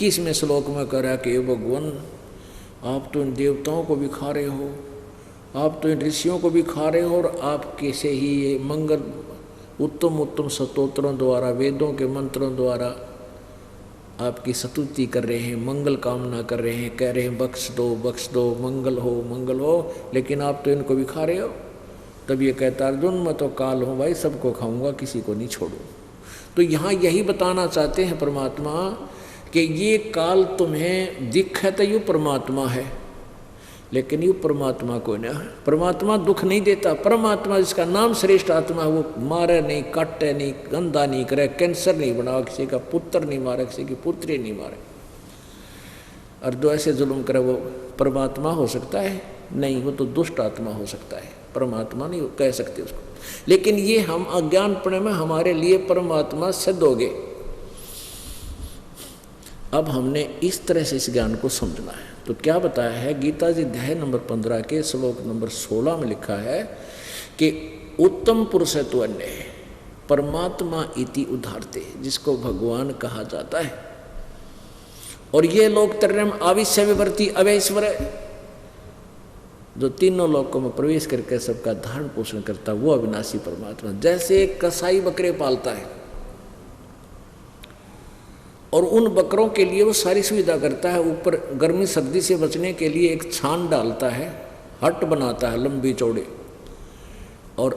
21वें श्लोक में कह रहा कि भगवान आप तो इन देवताओं को भी खा रहे हो, आप तो इन ऋषियों को भी खा रहे हो, और आप कैसे ही ये मंगल उत्तम उत्तम स्तोत्रों द्वारा, वेदों के मंत्रों द्वारा आपकी स्तुति कर रहे हैं, मंगल कामना कर रहे हैं, कह रहे हैं बख्श दो, मंगल हो, लेकिन आप तो इनको भी खा रहे हो। तब ये कहता अर्जुन मैं तो काल हूँ भाई, सबको खाऊंगा, किसी को नहीं छोड़ू। तो यहाँ यही बताना चाहते हैं परमात्मा कि ये काल तुम्हें दिखे तो यू परमात्मा है, लेकिन यू परमात्मा को ना, परमात्मा दुख नहीं देता। परमात्मा जिसका नाम श्रेष्ठ आत्मा है, वो मारे नहीं, काटे नहीं, गंदा नहीं करे, कैंसर नहीं बनाओ, किसी का पुत्र नहीं मारे, किसी की पुत्री नहीं मारे, और जो ऐसे जुल्म करे वो परमात्मा हो सकता है? नहीं, वो तो दुष्ट आत्मा हो सकता है, परमात्मा नहीं कह सकते उसको। लेकिन ये हम अज्ञानपणे में हमारे लिए परमात्मा सिद्ध हो गए। अब हमने इस तरह से इस ज्ञान को समझना है। तो क्या बताया है गीता जी अध्याय नंबर 15 के श्लोक नंबर 16 में लिखा है कि उत्तम पुरुष है तो अन्य है, परमात्मा इति उदाहरते, जिसको भगवान कहा जाता है। और ये लोग तरम आविश्य विवर्ती अवैश्वर, जो तीनों लोकों में प्रवेश करके सबका धारण पोषण करता, वो अविनाशी परमात्मा। जैसे एक कसाई बकरे पालता है और उन बकरों के लिए वो सारी सुविधा करता है, ऊपर गर्मी सर्दी से बचने के लिए एक छान डालता है, हट बनाता है लंबी चौड़े, और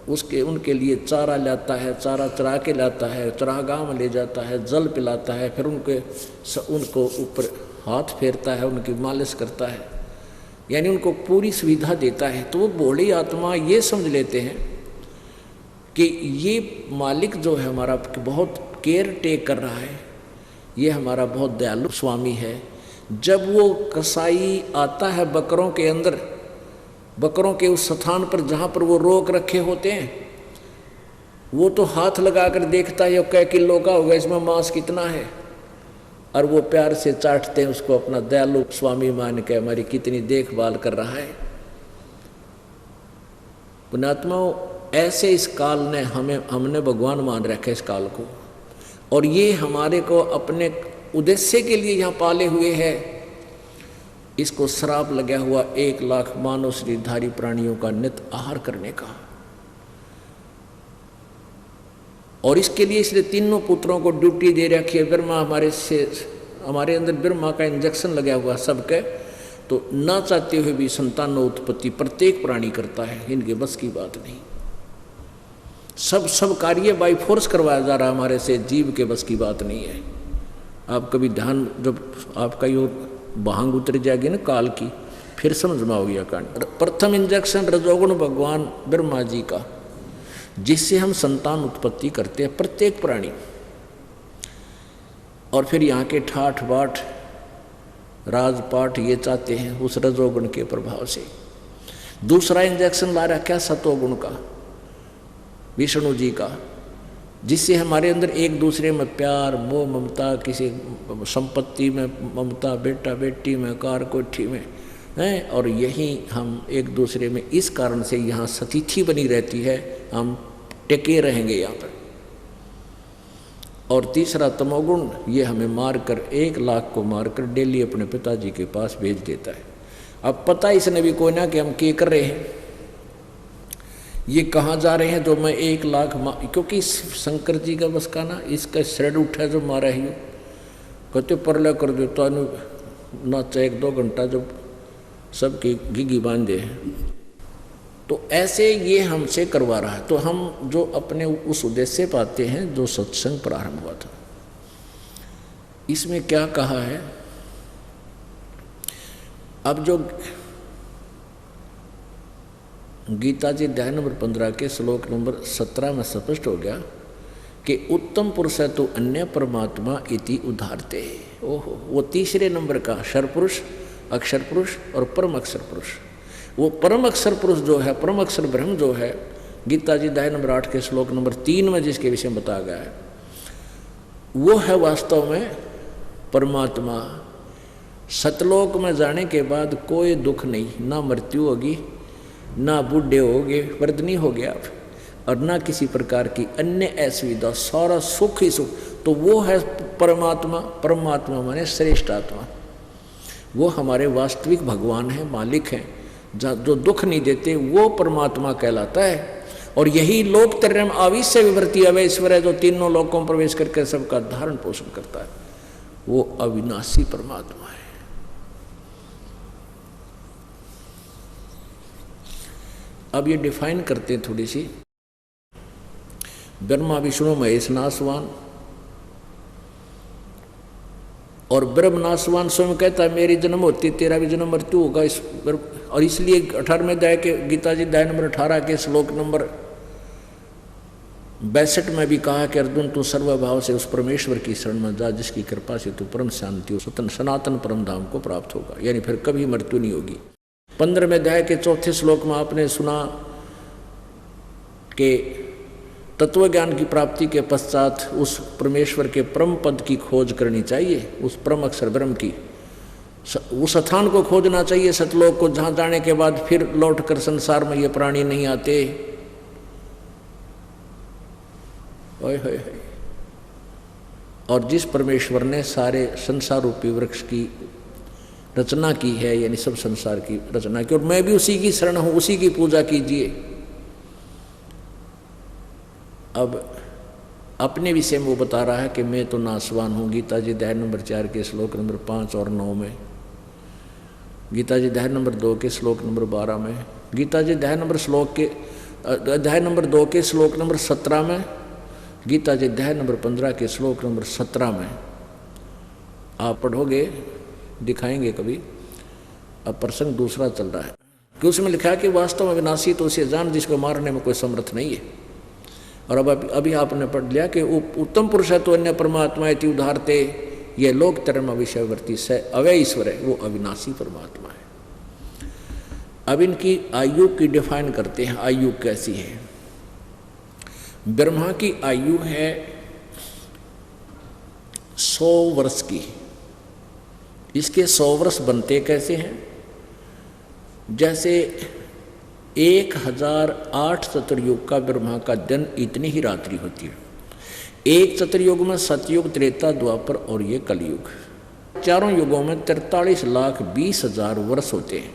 उसके उनके लिए चारा लाता है, चारा चरा के लाता है, चरागाह में ले जाता है, जल पिलाता है, फिर उनको ऊपर हाथ फेरता है, उनकी मालिश करता है, यानी उनको पूरी सुविधा देता है। तो वो भोली आत्मा ये समझ लेते हैं कि ये मालिक जो है हमारा बहुत केयर टेक कर रहा है, ये हमारा बहुत दयालु स्वामी है। जब वो कसाई आता है बकरों के अंदर, बकरों के उस स्थान पर जहाँ पर वो रोक रखे होते हैं, वो तो हाथ लगा कर देखता है कै किलो का होगा, इसमें मांस कितना है, और वो प्यार से चाटते हैं उसको, अपना दयालु स्वामी मान के हमारी कितनी देखभाल कर रहा है। पुण्यात्माओं, ऐसे इस काल ने हमने भगवान मान रखा है इस काल को, और ये हमारे को अपने उद्देश्य के लिए यहाँ पाले हुए है। इसको श्राप लगा हुआ 1 लाख मानव शरीरधारी प्राणियों का नित आहार करने का, और इसके लिए इसने तीनों पुत्रों को ड्यूटी दे रखी है। ब्रह्मा हमारे अंदर ब्रह्मा का इंजेक्शन लगा हुआ सबके, तो ना चाहते हुए भी संतान उत्पत्ति प्रत्येक प्राणी करता है, इनके बस की बात नहीं। सब कार्य बाई फोर्स करवाया जा रहा है हमारे से, जीव के बस की बात नहीं है। आप कभी ध्यान, जब आपका यो भांग उतर जाएगी ना काल की, फिर समझ में आओगी कांड। प्रथम इंजेक्शन रजोगुण भगवान ब्रह्मा जी का, जिससे हम संतान उत्पत्ति करते हैं प्रत्येक प्राणी, और फिर यहाँ के ठाठ बाट राजपाट ये चाहते हैं उस रजोगुण के प्रभाव से। दूसरा इंजेक्शन ला रखा है सतोगुण का, विष्णु जी का, जिससे हमारे अंदर एक दूसरे में प्यार मोह ममता, किसी संपत्ति में ममता, बेटा बेटी में, कार कोठी में है, और यही हम एक दूसरे में इस कारण से यहाँ सतिथि बनी रहती है, हम टेके रहेंगे यहाँ पर। और तीसरा तमोगुण, ये हमें मारकर 1 लाख को मारकर डेली अपने पिताजी के पास भेज देता है। अब पता इसने भी कोई ना कि हम क्या कर रहे हैं, ये कहाँ जा रहे हैं, तो मैं 1 लाख क्योंकि शंकर जी का बस का ना, इसका श्रेड उठा जो मारा ही कहते परला कर दो तो नाचा 1-2 घंटा जब सबकी घिघी बांधे हैं। तो ऐसे ये हमसे करवा रहा है। तो हम जो अपने उस उद्देश्य पाते हैं जो सत्संग प्रारंभ हुआ था, इसमें क्या कहा है, अब जो गीता जी अध्याय नंबर 15 के श्लोक नंबर 17 में स्पष्ट हो गया कि उत्तम पुरुष है तो अन्य परमात्मा इति उदाहरते। ओहो, वो तीसरे नंबर का क्षर पुरुष, अक्षर पुरुष और परम अक्षर पुरुष, वो परम अक्षर पुरुष जो है, परम अक्षर ब्रह्म जो है, गीता जी अध्याय नंबर 8 के श्लोक नंबर 3 में जिसके विषय में बताया गया है, वो है वास्तव में परमात्मा। सतलोक में जाने के बाद कोई दुख नहीं, ना मृत्यु होगी, ना बूढ़े होगे, वृद्ध नहीं हो गया। और ना किसी प्रकार की अन्य असुविधा, सारा सुख ही सुख। तो वो है परमात्मा। परमात्मा माने श्रेष्ठ आत्मा, वो हमारे वास्तविक भगवान हैं, मालिक हैं, जो दुख नहीं देते, वो परमात्मा कहलाता है। और यही लोकत्रयम् आविश्य विवृति अवैश्वर है, जो तीनों लोकों में प्रवेश करके सबका धारण पोषण करता है, वो अविनाशी परमात्मा है। अब ये डिफाइन करते हैं थोड़ी सी। ब्रह्मा विष्णु महेश नासवान, और ब्रह्म नासवान स्वयं कहता है मेरी जन्म होती तेरा भी जन्म मृत्यु होगा। और इसलिए 18वें अध्याय के गीता जी अध्याय नंबर 18 के श्लोक नंबर 62 में भी कहा कि अर्जुन तू सर्वभाव से उस परमेश्वर की शरण में जा जिसकी कृपा से तू परम शांति सनातन परम धाम को प्राप्त होगा, यानी फिर कभी मृत्यु नहीं होगी। 15वें अध्याय के 4थे श्लोक में आपने सुना कि तत्व ज्ञान की प्राप्ति के पश्चात उस परमेश्वर के परम पद की खोज करनी चाहिए, उस परम अक्षर ब्रह्म की, उस स्थान को खोजना चाहिए सतलोक को, जहाँ जाने के बाद फिर लौटकर संसार में ये प्राणी नहीं आते। ओए होए होए। और जिस परमेश्वर ने सारे संसार रूपी वृक्ष की रचना की है, यानी सब संसार की रचना की, और मैं भी उसी की शरण हूँ, उसी की पूजा कीजिए। अब अपने विषय में वो बता रहा है कि मैं तो नासवान हूँ। गीता जी अध्याय नंबर 4 के श्लोक नंबर 5 और 9 में, गीता जी अध्याय नंबर 2 के श्लोक नंबर 12 में, गीता जी अध्याय नंबर 2 के श्लोक नंबर 17 में, गीता जी अध्याय नंबर 15 के श्लोक नंबर 17 में आप पढ़ोगे, दिखाएंगे कभी। अब प्रसंग दूसरा चल रहा है कि उसमें लिखा है कि वास्तव में विनाशी तो उसे जान जिसको मारने में कोई समर्थ नहीं है। और अब अभी आपने पढ़ लिया कि उत्तम पुरुष है तो अन्य परमात्मा इति उदाहरते, ये लोकत्रयम् विषयवर्ती से अव्यय ईश्वर है, वो अविनाशी परमात्मा है। अब इनकी आयु की डिफाइन करते हैं, आयु कैसी है। ब्रह्मा की आयु है 100 वर्ष की। इसके 100 वर्ष बनते कैसे हैं? जैसे 1008 चतुर्युग का ब्रह्मा का दिन इतनी ही रात्रि होती है। एक चतुर्युग में सतयुग, त्रेता, द्वापर और ये कलयुग, चारों युगों में 43,20,000 वर्ष होते हैं।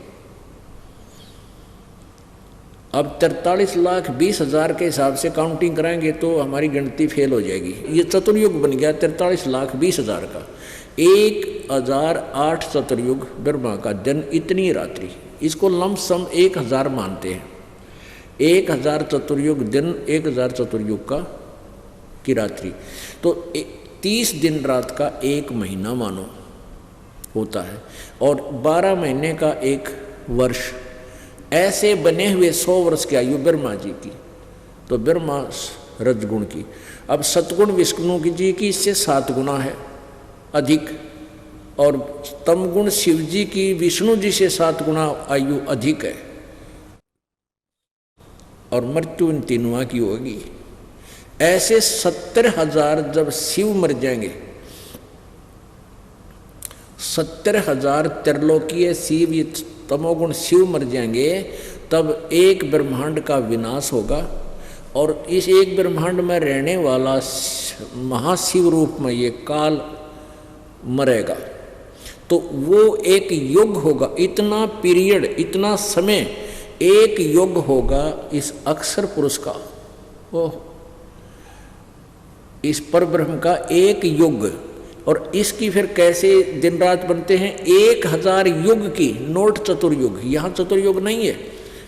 अब 43,20,000 के हिसाब से काउंटिंग कराएंगे तो हमारी गिनती फेल हो जाएगी। ये चतुर्युग बन गया 43,20,000 का। 1008 चतुर्युग ब्रह्मा का दिन इतनी रात्रि, इसको लमसम 1000 मानते हैं। 1000 चतुर्युग दिन, 1000 चतुर्युग की रात्रि, तो 30 दिन रात का 1 महीना मानो होता है, और 12 महीने का 1 वर्ष। ऐसे बने हुए 100 वर्ष की आयु ब्रह्मा जी की, तो ब्रह्मा रजगुण की। अब सतगुण विष्णु जी की इससे 7 गुना है अधिक, और तमगुण शिव जी की विष्णु जी से 7 गुना आयु अधिक है, और मृत्यु इन तीनों की होगी। ऐसे 70,000 जब शिव मर जाएंगे, 70,000 त्रिलोकीय शिव, ये तमोगुण शिव मर जाएंगे, तब एक ब्रह्मांड का विनाश होगा, और इस एक ब्रह्मांड में रहने वाला महाशिव रूप में ये काल मरेगा। तो वो एक युग होगा, इतना पीरियड, इतना समय, एक युग होगा इस अक्षर पुरुष का, वो इस परब्रह्म का एक युग। और इसकी फिर कैसे दिन रात बनते हैं? 1000 युग की, नोट चतुर्युग, यहाँ चतुर्युग नहीं है।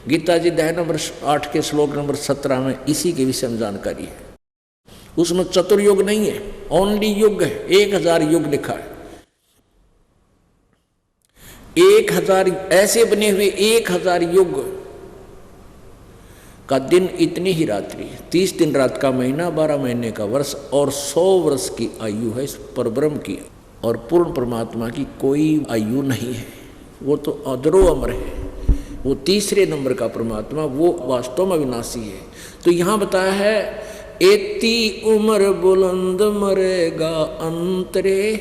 गीता जी अध्याय नंबर 8 के श्लोक नंबर 17 में इसी के विषय में जानकारी है। उसमें चतुर्युग नहीं है, ओनली युग है। 1000 युग लिखा है। 1000 ऐसे बने हुए 1000 युग का दिन, इतनी ही रात्रि, 30 दिन रात का महीना, 12 महीने का वर्ष, और 100 वर्ष की आयु है इस परब्रह्म की। और पूर्ण परमात्मा की कोई आयु नहीं है, वो तो अजरो अमर है, वो तीसरे नंबर का परमात्मा, वो वास्तव में विनाशी है। तो यहाँ बताया है, एती उम्र बुलंद मरेगा अंतरे,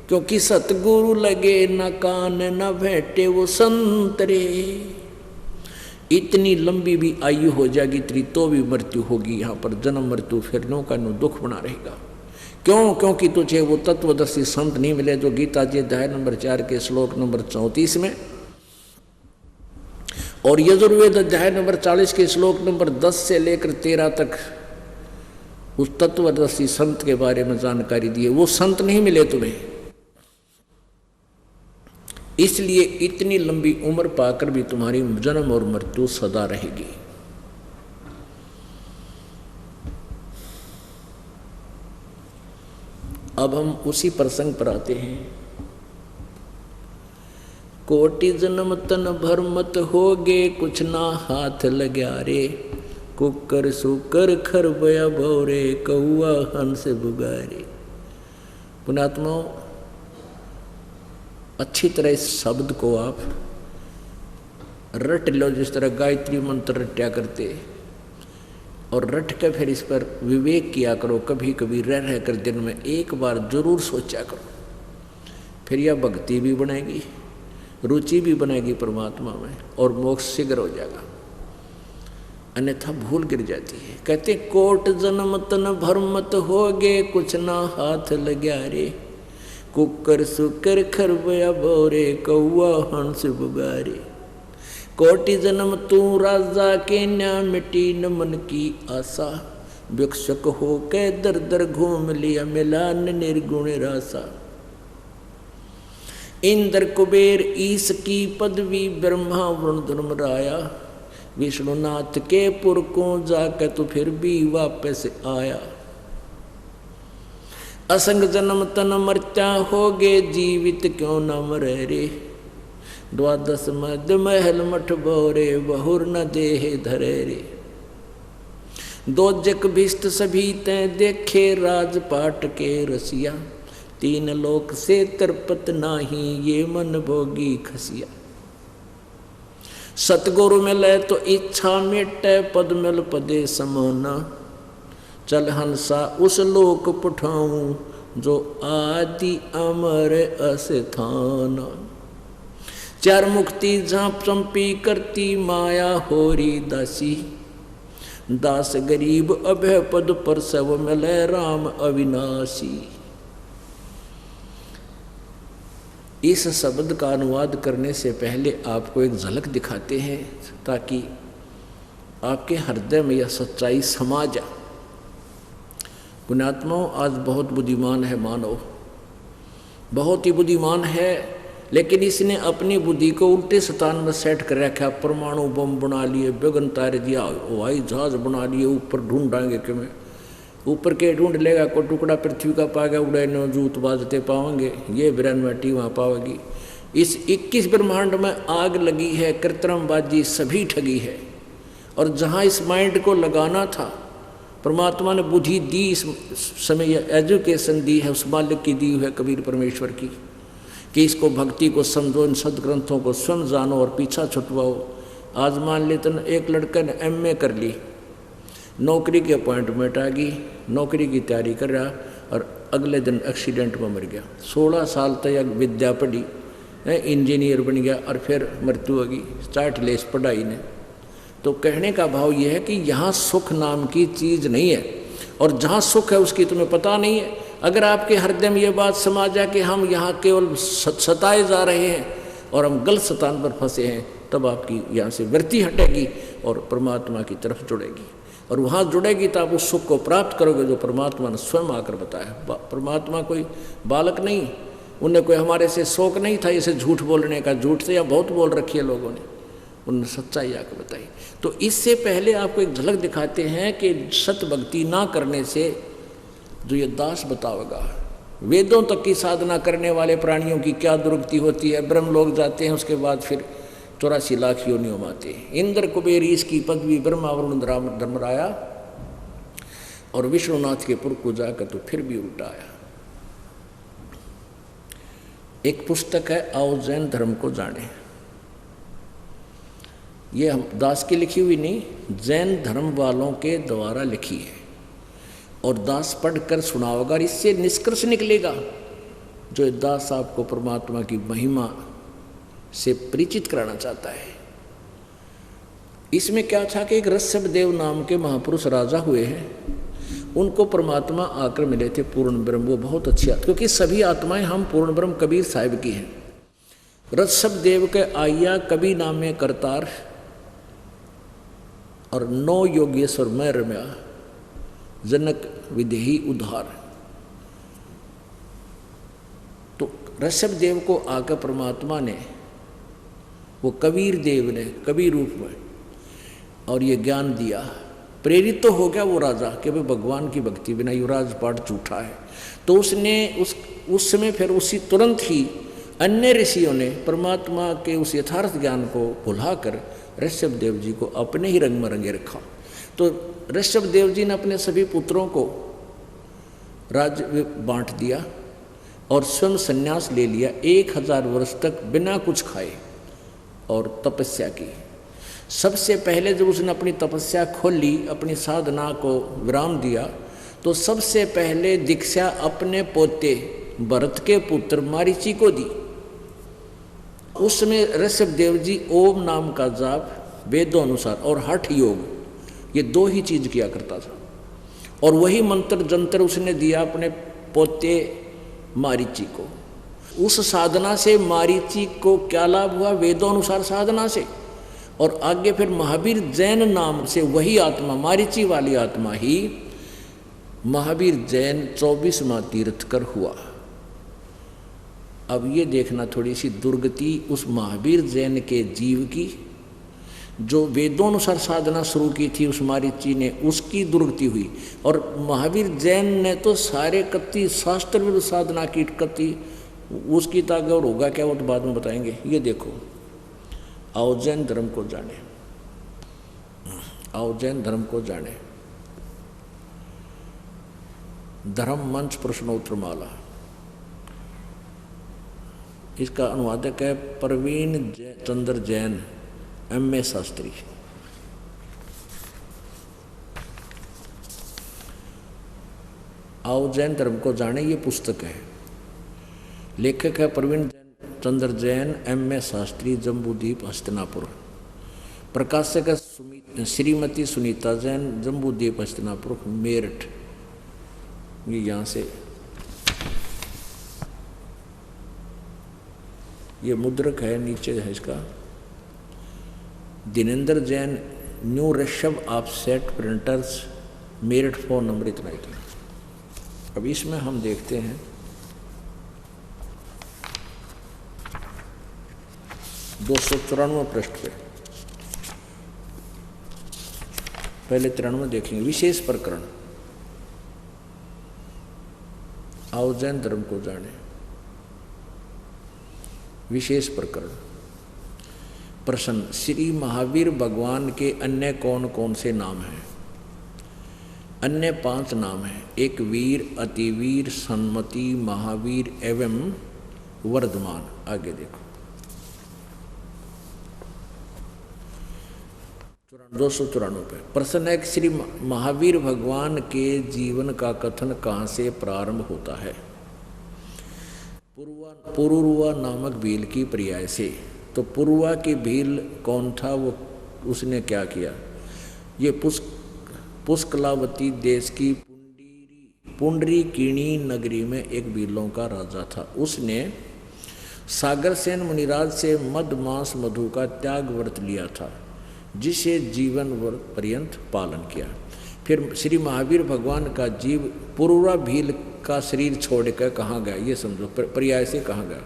क्योंकि सतगुरु लगे न कान न भेटे वो संतरे। इतनी लंबी भी आयु हो जाएगी तेरी तो भी मृत्यु होगी। यहाँ पर जन्म मृत्यु फिर नो का नो दुख बना रहेगा। क्यों? क्योंकि तुझे वो तत्वदर्शी संत नहीं मिले जो गीता जी अध्याय नंबर 4 के श्लोक नंबर 34 में और यजुर्वेद अध्याय नंबर 40 के श्लोक नंबर 10 से लेकर 13 तक उस तत्वदर्शी संत के बारे में जानकारी दी है। वो संत नहीं मिले तुम्हें, इसलिए इतनी लंबी उम्र पाकर भी तुम्हारी जन्म और मृत्यु सदा रहेगी। अब हम उसी प्रसंग पर आते हैं। कोटि जन्म तन भर मत होगे, कुछ ना हाथ लग्या रे। कुकर सुकर खरबया भौरे, कौआ हंस बुगारे। पुण्यात्मा, अच्छी तरह इस शब्द को आप रट लो, जिस तरह गायत्री मंत्र रट्या करते, और रट के फिर इस पर विवेक किया करो। कभी कभी रह कर दिन में एक बार जरूर सोचा करो, फिर यह भक्ति भी बनेगी, रुचि भी बनेगी परमात्मा में, और मोक्ष शीघ्र हो जाएगा। अन्यथा भूल गिर जाती है। कहते कोट जन्म तन भर मत होगे, कुछ ना हाथ लग्या रे। कुकर सुकर खरबया भौरे, कौआ हंस बुगारे। कोटि जन्म तू राजा के न्या, मिटी न मन की आशा। भिक्षुक हो के दर दर घूम लिया, मिला न निर्गुण रासा। इंद्र कुबेर ईश की पदवी, ब्रह्मा वरुण धर्मराया। विष्णुनाथ के पुर को जाकर तो फिर भी वापस आया। असंग जन्म तन मर्त्या होगे, जीवित क्यों न मरे रे। द्वादश मध्य महल मठ भोरे, बहुर न देह धरे रे। दोजक भिष्ट सभी तय देखे, राजपाट के रसिया। तीन लोक से तरपत नाही, ये मन भोगी खसिया। सतगुरु मिले तो इच्छा मिटे, पद मिल पदे समाना। चल हंसा उस लोक पठाऊं, जो आदि अमर अस्थान। चार मुक्ति झांप चंपी करती, माया होरी दासी। दास गरीब अभय पद पर, सब मिले राम अविनाशी। इस शब्द का अनुवाद करने से पहले आपको एक झलक दिखाते हैं, ताकि आपके हृदय में यह सच्चाई समा जाए। पुण्यात्माओं, आज बहुत बुद्धिमान है मानव, बहुत ही बुद्धिमान है, लेकिन इसने अपनी बुद्धि को उल्टे स्थान में सेट कर रखा। परमाणु बम बना लिए, बेगन तार दिया, हवाई जहाज बना लिए, ऊपर ढूंढाएंगे कि मैं ऊपर के ढूंढ लेगा, को टुकड़ा पृथ्वी का पाएगा, उड़े न जूत बाजते पाओगे, ये बिरनवाटी वहाँ पाओगी। इस 21 ब्रह्मांड में आग लगी है, कृत्रिमबाजी सभी ठगी है। और जहाँ इस माइंड को लगाना था, परमात्मा ने बुद्धि दी, इस समय एजुकेशन दी है, उस मालिक की दी हुई है कबीर परमेश्वर की, कि इसको भक्ति को समझो, इन सदग्रंथों को स्वयं जानो और पीछा छुटवाओ। आज मान लेते न एक लड़के ने MA कर ली, नौकरी की अपॉइंटमेंट आ गई, नौकरी की तैयारी कर रहा, और अगले दिन एक्सीडेंट में मर गया। 16 साल तक विद्या पढ़ी, इंजीनियर बन गया, और फिर मृत्यु होगी, स्टार्ट ले इस पढ़ाई ने। तो कहने का भाव यह है कि यहाँ सुख नाम की चीज़ नहीं है, और जहाँ सुख है उसकी तुम्हें पता नहीं है। अगर आपके हृदय में ये बात समा जाए कि हम यहाँ केवल सताए जा रहे हैं और हम गलत स्थान पर फंसे हैं, तब आपकी यहाँ से वृत्ति हटेगी और परमात्मा की तरफ जुड़ेगी, और वहाँ जुड़ेगी तो आप उस सुख को प्राप्त करोगे जो परमात्मा ने स्वयं आकर बताया। परमात्मा कोई बालक नहीं, उन्हें कोई हमारे से शौक नहीं था इसे झूठ बोलने का। झूठ से या बहुत बोल रखी है लोगों ने, उन्होंने सच्चाई आकर बताई। तो इससे पहले आपको एक झलक दिखाते हैं कि सत भक्ति ना करने से जो ये दास बताओगा, वेदों तक की साधना करने वाले प्राणियों की क्या दुर्गति होती है। ब्रह्म लोग जाते हैं, उसके बाद फिर 84 लाख योनियों में आते हैं। इंद्र कुबेर इसकी पदवी, ब्रह्मा वरुण धर्मराया, और विष्णुनाथ के पुर को जाकर तो फिर भी उल्टा आया। एक पुस्तक है, आओ जैन धर्म को जाने। ये हम दास की लिखी हुई नहीं, जैन धर्म वालों के द्वारा लिखी है, और दास पढ़कर सुनाओगा, और इससे निष्कर्ष निकलेगा जो दास आपको परमात्मा की महिमा से परिचित कराना चाहता है। इसमें क्या था कि एक ऋषभदेव नाम के महापुरुष राजा हुए हैं, उनको परमात्मा आकर मिले थे पूर्ण ब्रह्म। वो बहुत अच्छी क्योंकि सभी आत्माएं हम पूर्ण ब्रह्म कबीर साहिब की हैं। ऋषभदेव के आया कवि नामे करतार और 9 योगेश्वर मैं रम्या जनक विदेही उद्धार। तो ऋषभदेव को आकर परमात्मा ने, वो कबीर देव ने कवि रूप में और ये ज्ञान दिया। प्रेरित तो हो गया वो राजा कि भाई भगवान की भक्ति बिना युवराज पाठ झूठा है। तो उसने उस समय फिर उसी तुरंत ही अन्य ऋषियों ने परमात्मा के उस यथार्थ ज्ञान को भुलाकर ऋषभदेव जी को अपने ही रंग में रंगे रखा। तो ऋषभदेव जी ने अपने सभी पुत्रों को राज्य बांट दिया और स्वयं संन्यास ले लिया। 1000 वर्ष तक बिना कुछ खाए और तपस्या की। सबसे पहले जब उसने अपनी तपस्या खोली, अपनी साधना को विराम दिया, तो सबसे पहले दीक्षा अपने पोते भरत के पुत्र मारीची को दी। उस समय ऋषभदेव जी ओम नाम का जाप वेदों अनुसार और हठ योग, ये 2 ही चीज किया करता था। और वही मंत्र जंतर उसने दिया अपने पोते मारीची को। उस साधना से मारीची को क्या लाभ हुआ? वेदों अनुसार साधना से। और आगे फिर महावीर जैन नाम से वही आत्मा, मारीची वाली आत्मा ही महावीर जैन 24वां तीर्थकर हुआ। अब ये देखना थोड़ी सी दुर्गति उस महावीर जैन के जीव की, जो वेदों अनुसार साधना शुरू की थी उस मारीची ने, उसकी दुर्गति हुई। और महावीर जैन ने तो सारे कत्ती शास्त्र विरुद्ध साधना की कत्ती, उसकी ताकत और होगा क्या वो तो बाद में बताएंगे। ये देखो, आओ जैन धर्म को जाने, आओ जैन धर्म को जाने। धर्म मंच प्रश्नोत्तर माला, इसका अनुवादक है प्रवीण चंद्र जैन, MA शास्त्री। आओ जैन धर्म को जाने, ये पुस्तक है। लेखक है प्रवीण चंद्र जैन, MA शास्त्री, जम्बूद्वीप हस्तिनापुर। प्रकाशक है श्रीमती सुनीता जैन, जम्बूद्वीप हस्तिनापुर मेरठ। ये यहाँ से ये मुद्रक है, नीचे है इसका। Dinendra Jain, new Rishabh offset printers, Meerut, phone number इतना। अब इसमें हम देखते हैं 294 पृष्ठ पे, पहले 93 देखेंगे। विशेष प्रकरण, आओ जैन धर्म को जाने। विशेष प्रकरण, प्रश्न, श्री महावीर भगवान के अन्य कौन कौन से नाम हैं? अन्य 5 नाम हैं। एक वीर, अतिवीर, सन्मति, महावीर एवं वर्धमान। आगे देखो 294 पे प्रश्न है कि श्री महावीर भगवान के जीवन का कथन कहाँ से प्रारंभ होता है? पुरुरवा नामक भील की पर्याय से। तो पुरुरवा की भील कौन था? वो उसने क्या किया? ये पुष्कलावती देश की पुंडरीकिणी नगरी में एक भीलों का राजा था। उसने सागरसेन मुनिराज से मद मांस मधु का त्याग व्रत लिया था, जिसे जीवन पर्यंत पालन किया। फिर श्री महावीर भगवान का जीव पुरुरवा भील का शरीर छोड़कर कहाँ गया? ये समझो, पर्याय से कहाँ गया?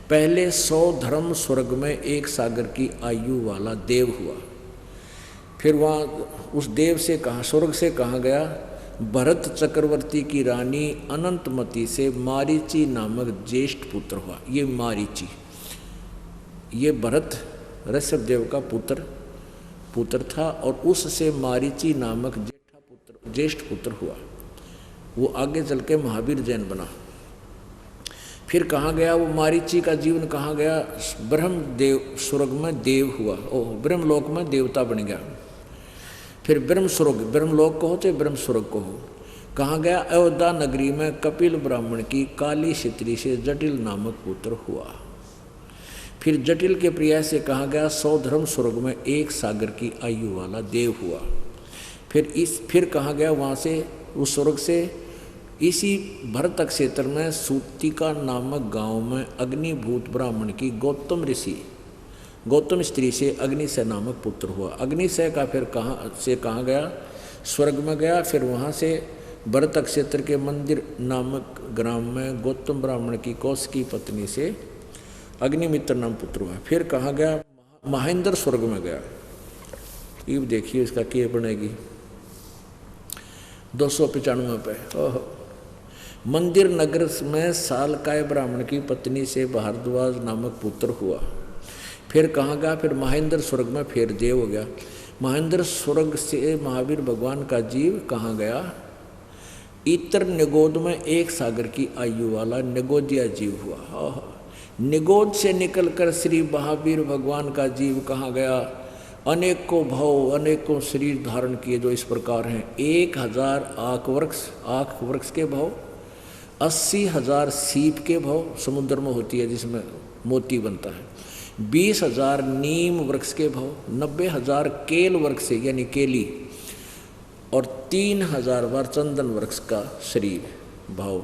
पहले 100 धर्म स्वर्ग में एक सागर की आयु वाला देव हुआ। फिर वहाँ उस देव से कहाँ, स्वर्ग से कहाँ गया? भरत चक्रवर्ती की रानी अनंतमती से मारीची नामक ज्येष्ठ पुत्र हुआ। ये मारीची, ये भरत ऋषभदेव का पुत्र था और उससे मारीची नामक ज्येष्ठ पुत्र हुआ। वो आगे चल के महावीर जैन बना। फिर कहाँ गया वो मारीची का जीवन? कहाँ गया? ब्रह्मदेव स्वर्ग में देव हुआ। ओह, ब्रह्मलोक में देवता बन गया। फिर ब्रह्मलोक को हो तो ब्रह्म स्वर्ग को हो। कहाँ गया? अयोध्या नगरी में कपिल ब्राह्मण की काली क्षत्री से जटिल नामक पुत्र हुआ। फिर जटिल के प्रिय से कहा गया 100 धर्म स्वर्ग में 1 सागर की आयु वाला देव हुआ। फिर कहा गया वहाँ से उस स्वर्ग से इसी भरतक क्षेत्र में सूतिका नामक गांव में अग्निभूत ब्राह्मण की गौतम स्त्री से अग्निशय नामक पुत्र हुआ। अग्निशय का फिर कहाँ गया स्वर्ग में गया। फिर वहाँ से भरतक क्षेत्र के मंदिर नामक ग्राम में गौतम ब्राह्मण की कौश की पत्नी से अग्निमित्र नाम पुत्र हुआ। फिर कहाँ गया महेंद्र स्वर्ग में गया। ये देखिए इसका क्या बनेगी 295 पे। ओह मंदिर नगर में सालकाय ब्राह्मण की पत्नी से भारद्वाज नामक पुत्र हुआ। फिर कहाँ गया फिर महेंद्र स्वर्ग में फिर देव हो गया। महेंद्र स्वर्ग से महावीर भगवान का जीव कहाँ गया इतर निगोद में 1 सागर की आयु वाला निगोदिया जीव हुआ। निगोद से निकलकर श्री महावीर भगवान का जीव कहाँ गया अनेकों भाव अनेकों शरीर धारण किए जो इस प्रकार हैं। 1000 आख वृक्ष के भाव, 80,000 सीप के भाव समुद्र में होती है जिसमें मोती बनता है, 20,000 नीम वृक्ष के भाव, 90,000 केल वृक्ष से यानी केली और 3,000 बार चंदन वृक्ष का शरीर भाव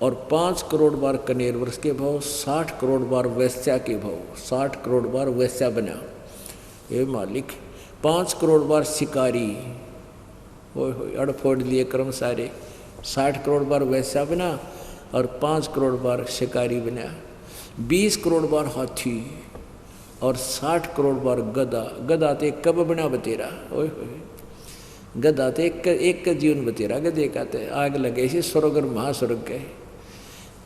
और 5 करोड़ बार कनेर वृक्ष के भाव, 60 करोड़ बार वैश्या के भाव, 60 करोड़ बार वैश्या बना ये मालिक, 5 करोड़ बार शिकारी हो अड़फोड़ लिए कर्म सारे, 60 करोड़ बार वैश्या बना और 5 करोड़ बार शिकारी बना, 20 करोड़ बार हाथी और 60 करोड़ बार गधा ते कब बना बतेरा ओए गधा ते एक का जीवन बतेरा गधे का ते आग लगे इसे स्वर्ग और महास्वर्ग के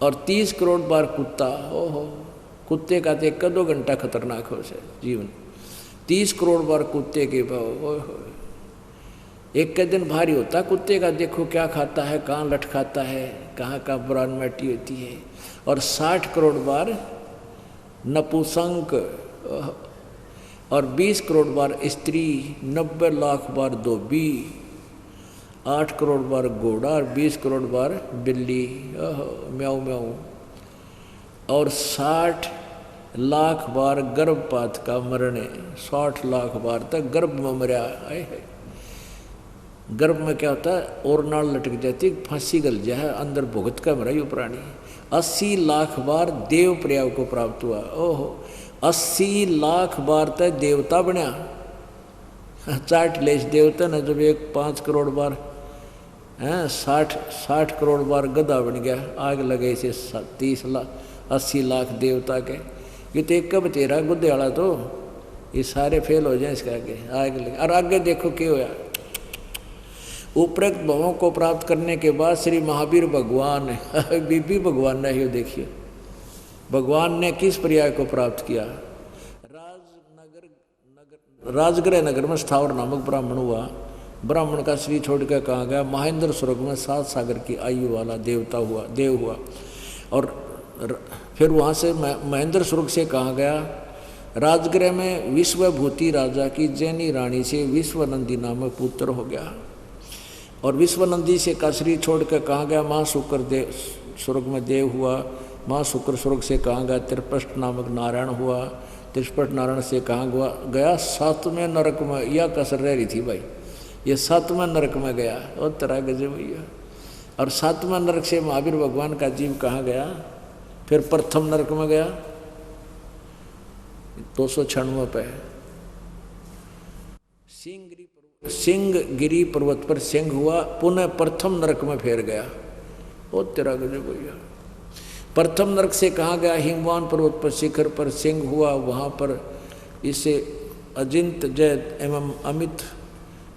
और 30 करोड़ बार कुत्ता ओहो कुत्ते का ते 1-2 घंटा खतरनाक हो से जीवन, 30 करोड़ बार कुत्ते के भाव ओहो एक का दिन भारी होता कुत्ते का, देखो क्या खाता है, कहाँ लट खाता है, कहाँ का बुरान मट्टी होती है और 60 करोड़ बार नपुंसक और 20 करोड़ बार स्त्री, 90 लाख बार धोबी, 8 करोड़ बार घोड़ा और 20 करोड़ बार बिल्ली म्याऊ म्याऊ और 60 लाख बार गर्भपात का मरने, 60 लाख बार तक गर्भ में मरा है। गर्भ में क्या होता है और नाल लटक जाती फांसी गल जाए अंदर भुगत का मरा यू प्राणी। 80 लाख बार देव प्रयाग को प्राप्त हुआ। ओहो 80 लाख बार तक देवता बना, 60 देवता न जब 5 करोड़ बार 60 करोड़ बार गधा बन गया, आग लगे इसे 80 लाख देवता के। ये तो एक कब तेरा गुद्दे वाला तो ये सारे फेल हो जाए इसके आगे आग लगे। और आगे देखो क्या होया, उपरोक्त भावों को प्राप्त करने के बाद श्री महावीर भगवान बीबी भगवान ने ही देखिए भगवान ने किस पर्याय को प्राप्त किया। राजगृह नगर में स्थावर नामक ब्राह्मण हुआ। ब्राह्मण का श्री छोड़कर कहाँ गया महेंद्र स्वर्ग में 7 सागर की आयु वाला देव हुआ और फिर वहाँ से महेंद्र स्वर्ग से कहाँ गया राजगृह में विश्वभूति राजा की जैनी रानी से विश्वनंदी नामक पुत्र हो गया और विश्वनंदी से का श्री छोड़कर कहाँ गया माँ शुक्र देव स्वर्ग में देव हुआ। माँ शुक्र स्वर्ग से कहाँ गया त्रिपष्ट नामक नारायण हुआ। त्रिपष्ट नारायण से कहाँ गया 7वें नरक में, यह कसर रह रही थी भाई, ये 7वें नरक में गया और तरह गजब भैया। और 7वें नरक से महावीर भगवान का जीव कहाँ गया फिर प्रथम नरक में गया 296 पे सिंहगिरी पर्वत पर सिंह हुआ, पुनः प्रथम नरक में फिर गया और तेरा गजब भैया। प्रथम नरक से कहाँ गया हिमवान पर्वत पर शिखर पर सिंह हुआ, वहाँ पर इसे अजिंत जय एवं अमित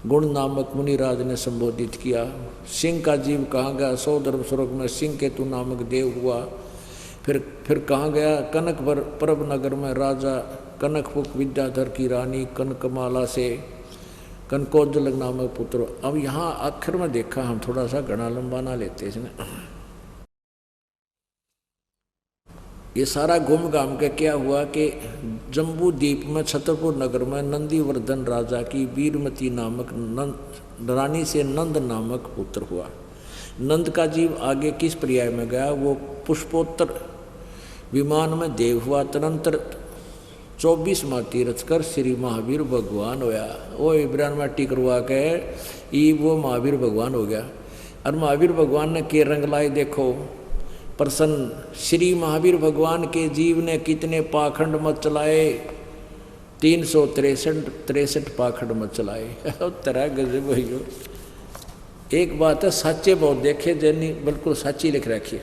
गुण नामक मुनिराज ने संबोधित किया। सिंह का जीव कहाँ गया 100 धर्म स्वर्ग में सिंह केतु नामक देव हुआ। फिर कहाँ गया कनक परब नगर में राजा कनकपुक विद्याधर की रानी कनकमाला से कनकोज्जल नामक पुत्र। अब यहाँ आखिर में देखा हम थोड़ा सा घना लंबा ना लेते इसमें, ये सारा घूम घाम के क्या हुआ कि जम्बू द्वीप में छतरपुर नगर में नंदीवर्धन राजा की वीरमती नामक रानी से नंद नामक पुत्र हुआ। नंद का जीव आगे किस पर्याय में गया वो पुष्पोत्तर विमान में देव हुआ। तदनंतर 24वां तीर्थ कर श्री महावीर भगवान होया। वो 92 टिकरवा के ई वो महावीर भगवान हो गया। और महावीर भगवान ने के रंग लाए देखो प्रसन्न। श्री महावीर भगवान के जीव ने कितने पाखंड मत चलाए, 363 पाखंड मत चलाए। तेरा गजब भैया। एक बात है सच्चे बहुत देखे जैनी बिल्कुल सच्ची लिख रखी है।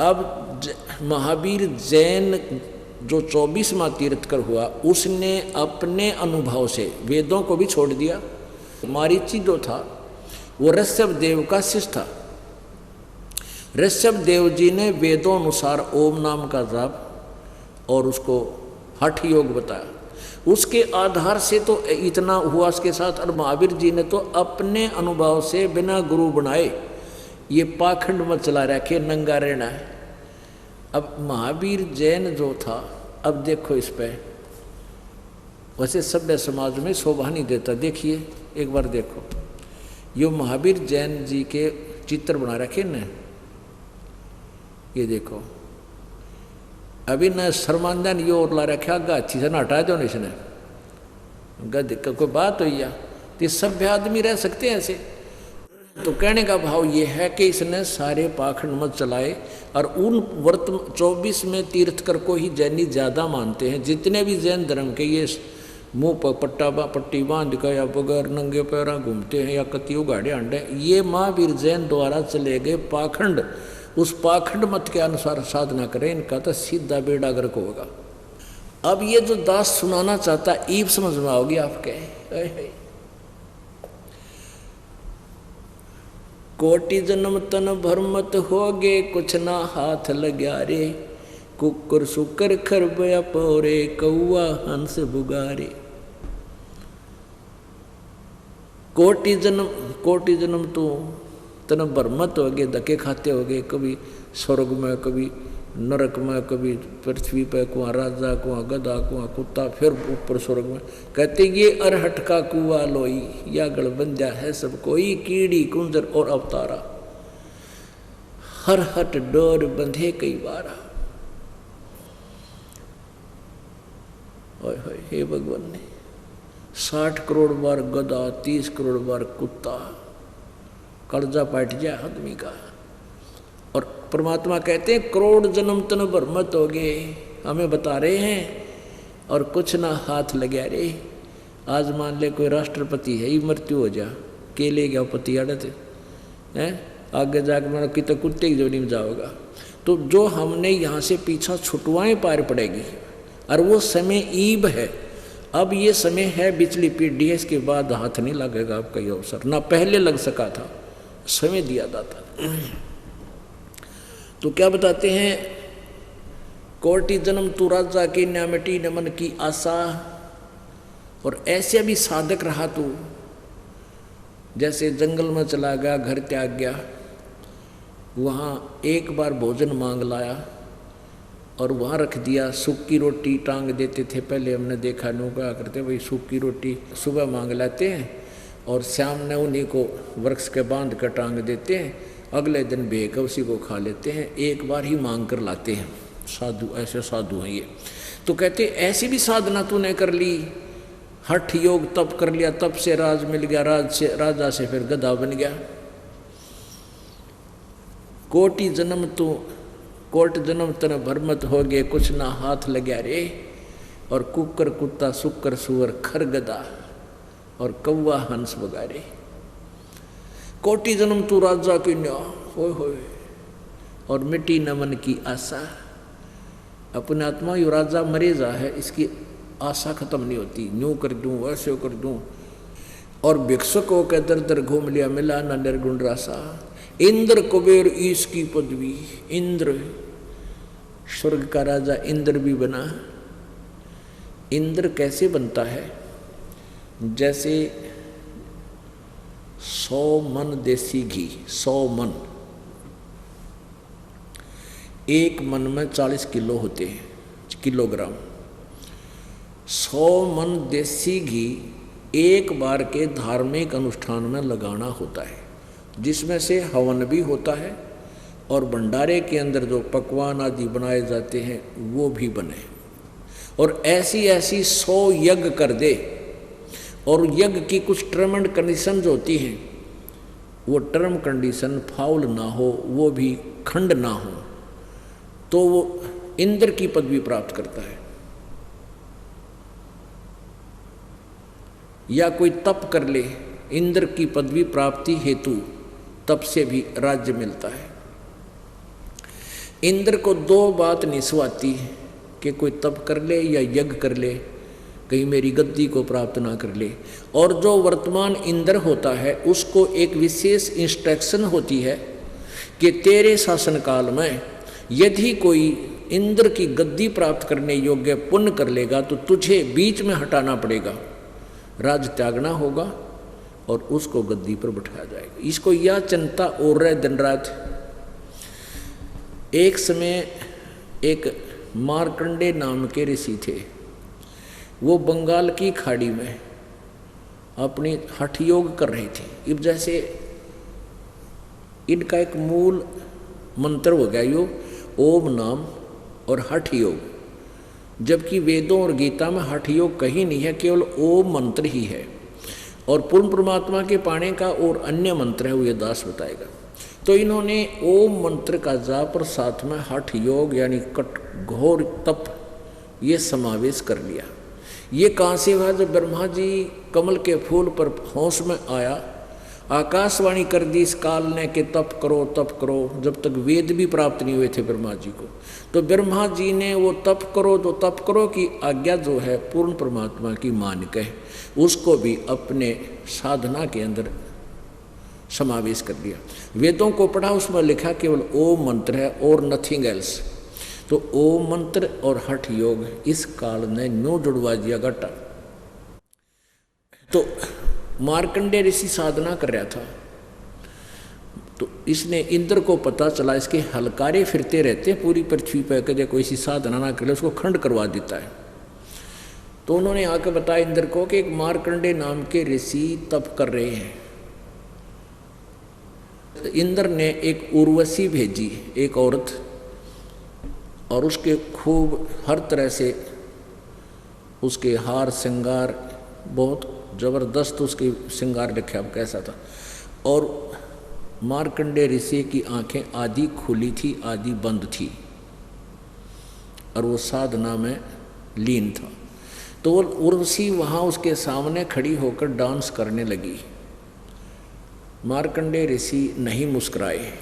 अब महावीर जैन जो 24वां तीर्थकर हुआ उसने अपने अनुभव से वेदों को भी छोड़ दिया। मारीची जो था वो ऋषभ देव का शिष्य था। ऋषभ देव जी ने वेदों अनुसार ओम नाम का जाप और उसको हठ योग बताया। उसके आधार से तो इतना हुआ उसके साथ। और महावीर जी ने तो अपने अनुभव से बिना गुरु बनाए ये पाखंड मत चला रखे, नंगा रहना है। अब महावीर जैन जो था, अब देखो इस पे वैसे सभ्य समाज में शोभा नहीं देता। देखिए एक बार देखो, यो महावीर जैन जी के चित्र बना रखे न, ये देखो। अभी न शर्मांदा ने यो और ला रखा गा अच्छी से ना हटा दो न इसने, गद कोई बात हुई या तो सभ्य आदमी रह सकते हैं ऐसे। तो कहने का भाव ये है कि इसने सारे पाखंड मत चलाए। और उन 24 में तीर्थकर को ही जैनी ज़्यादा मानते हैं। जितने भी जैन धर्म के ये मुंह पर पट्टी बांध कर या बगैर नंगे पैरा घूमते हैं या कतियों गाड़े अंडे, ये महावीर जैन द्वारा चले गए पाखंड। उस पाखंड मत के अनुसार साधना करें, इनका तो सीधा बेड़ा गर्क होगा। अब ये जो दास सुनाना चाहता ईब समझ में आओगी आपके। कोटि जन्म तन भरमत होगे, कुछ ना हाथ लग्या रे। कुकर सुकर खरबया पोरे, कौआ हंस बुगारे। कोटि जन्म तो तन भरमत हो गए, धक्के खाते हो गए। कभी स्वर्ग में, कभी नरक में, कभी पृथ्वी पर, कुआ राजा, कुआ गधा, कुआ कुत्ता, फिर ऊपर स्वर्ग में। कहते ये अरहट का कुआ लोई, या गड़बंजा है सब कोई। कीड़ी कुंजर और अवतारा, हर हट डोर बंधे कई बारा। हे भगवान ने 60 करोड़ बार गधा, 30 करोड़ बार कुत्ता, कर्जा पाट जाए आदमी का। और परमात्मा कहते हैं करोड़ जन्म तन भरमत हो गए, हमें बता रहे हैं और कुछ ना हाथ लगे रे। आज मान ले कोई राष्ट्रपति है, ये मृत्यु हो जा, के ले गया पति अड़ते हैं, आगे जाकर मेरा कितना कुत्ते की जोड़ी में जाओगा। तो जो हमने यहाँ से पीछा छुटवाएं पार पड़ेगी। और वो समय ईब है। अब ये समय है बिचली पीढ़ी है, इसके बाद हाथ नहीं लगेगा आपका ये अवसर, ना पहले लग सका था, समय दिया जाता। तो क्या बताते हैं, कोटि जन्म तू राजा की न्यामटी न मन की आशा। और ऐसे भी साधक रहा तू, जैसे जंगल में चला गया, घर त्याग गया, वहाँ एक बार भोजन मांग लाया और वहाँ रख दिया। सूखी रोटी टांग देते थे पहले, हमने देखा लोग क्या करते भाई, सूखी रोटी सुबह मांग लाते हैं और शाम ने उन्हीं को वृक्ष के बांध कर टांग देते हैं, अगले दिन बेक उसी को खा लेते हैं। एक बार ही मांग कर लाते हैं साधु, ऐसे साधु हैं ये। तो कहते ऐसी भी साधना तूने कर ली, हठ योग तप कर लिया, तप से राज मिल गया, राजा से फिर गधा बन गया। कोट जन्म तन भरमत हो गए, कुछ ना हाथ लग्या रे। और कुकर कुत्ता सुकर सुअर खर गधा और कौवा हंस बगारे। कोटि जन्म तू राजा की न्या होए और मिट्टी न मन की आशा। अपने आत्मा यो राजा मरेजा है, इसकी आशा खत्म नहीं होती, यूँ कर दूँ वैसे कर दूँ। और भिक्षुकों के दर दर घूम लिया, मिला न निर्गुण रासा। इंद्र कुबेर ईश की पदवी, इंद्र स्वर्ग का राजा इंद्र भी बना। इंद्र कैसे बनता है, जैसे 100 मन देसी घी, 100 मन, एक मन में 40 किलो होते हैं, किलोग्राम। 100 मन देसी घी एक बार के धार्मिक अनुष्ठान में लगाना होता है, जिसमें से हवन भी होता है और भंडारे के अंदर जो पकवान आदि बनाए जाते हैं वो भी बने। और ऐसी ऐसी 100 यज्ञ कर दे, और यज्ञ की कुछ टर्म एंड कंडीशंस होती हैं, वो टर्म कंडीशन फाउल ना हो, वो भी खंड ना हो, तो वो इंद्र की पदवी प्राप्त करता है। या कोई तप कर ले, इंद्र की पदवी प्राप्ति हेतु तप से भी राज्य मिलता है। इंद्र को 2 बात निस्वाती कि कोई तप कर ले या यज्ञ कर ले, कहीं मेरी गद्दी को प्राप्त ना कर ले। और जो वर्तमान इंद्र होता है उसको एक विशेष इंस्ट्रक्शन होती है कि तेरे शासनकाल में यदि कोई इंद्र की गद्दी प्राप्त करने योग्य पुण्य कर लेगा तो तुझे बीच में हटाना पड़ेगा, राज त्यागना होगा और उसको गद्दी पर बैठाया जाएगा। इसको यह चिंता और रहे दिन रात। एक समय एक मार्कंडे नाम के ऋषि थे, वो बंगाल की खाड़ी में अपनी हठ योग कर रहे थे। अब जैसे इनका एक मूल मंत्र हो गया यो ओम नाम और हठ योग, जबकि वेदों और गीता में हठ योग कहीं नहीं है, केवल ओम मंत्र ही है। और पूर्ण परमात्मा के पाने का और अन्य मंत्र है, वो ये दास बताएगा। तो इन्होंने ओम मंत्र का जाप और साथ में हठ योग यानी घोर तप ये समावेश कर लिया। ये कहाँ से हुआ? जब ब्रह्मा जी कमल के फूल पर होश में आया, आकाशवाणी कर दी इस काल ने कि तप करो तप करो, जब तक वेद भी प्राप्त नहीं हुए थे ब्रह्मा जी को। तो ब्रह्मा जी ने वो तप करो तो तप करो की आज्ञा जो है पूर्ण परमात्मा की मान के उसको भी अपने साधना के अंदर समावेश कर दिया। वेदों को पढ़ा, उसमें लिखा केवल ओम मंत्र है और नथिंग एल्स। तो ओम मंत्र और हठ योग इस काल ने न्यू जुड़वा दिया घटा। तो मार्कंडे ऋषि साधना कर रहा था, तो इसने इंद्र को पता चला इसके हलकारे फिरते रहते पूरी पृथ्वी पर, कदे कोई सी साधना ना कर ले उसको खंड करवा देता है। तो उन्होंने आकर बताया इंद्र को कि एक मार्कंडे नाम के ऋषि तप कर रहे हैं। तो इंद्र ने एक उर्वशी भेजी, एक औरत, और उसके खूब हर तरह से उसके हार श्रृंगार बहुत जबरदस्त उसके श्रृंगार रखे, अब कैसा था। और मार्कंडे ऋषि की आंखें आधी खुली थी आधी बंद थी, और वो साधना में लीन था। तो उर्वशी वहाँ उसके सामने खड़ी होकर डांस करने लगी। मार्कंडे ऋषि नहीं मुस्कुराए।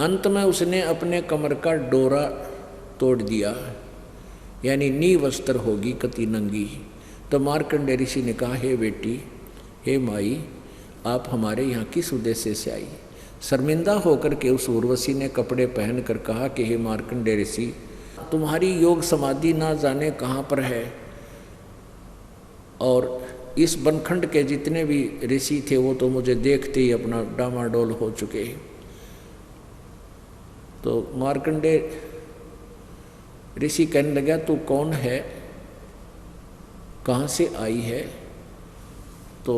अंत में उसने अपने कमर का डोरा तोड़ दिया, यानी नी वस्त्र होगी कति नंगी। तो मार्कंडे ऋषि ने कहा, हे बेटी, हे माई, आप हमारे यहाँ किस उद्देश्य से आई? शर्मिंदा होकर के उस उर्वशी ने कपड़े पहन कर कहा कि हे मार्कंडे ऋषि, तुम्हारी योग समाधि ना जाने कहाँ पर है, और इस बनखंड के जितने भी ऋषि थे वो तो मुझे देखते ही अपना डामाडोल हो चुके। तो मार्कंडे ऋषि कहने लगा, तू कौन है, कहाँ से आई है? तो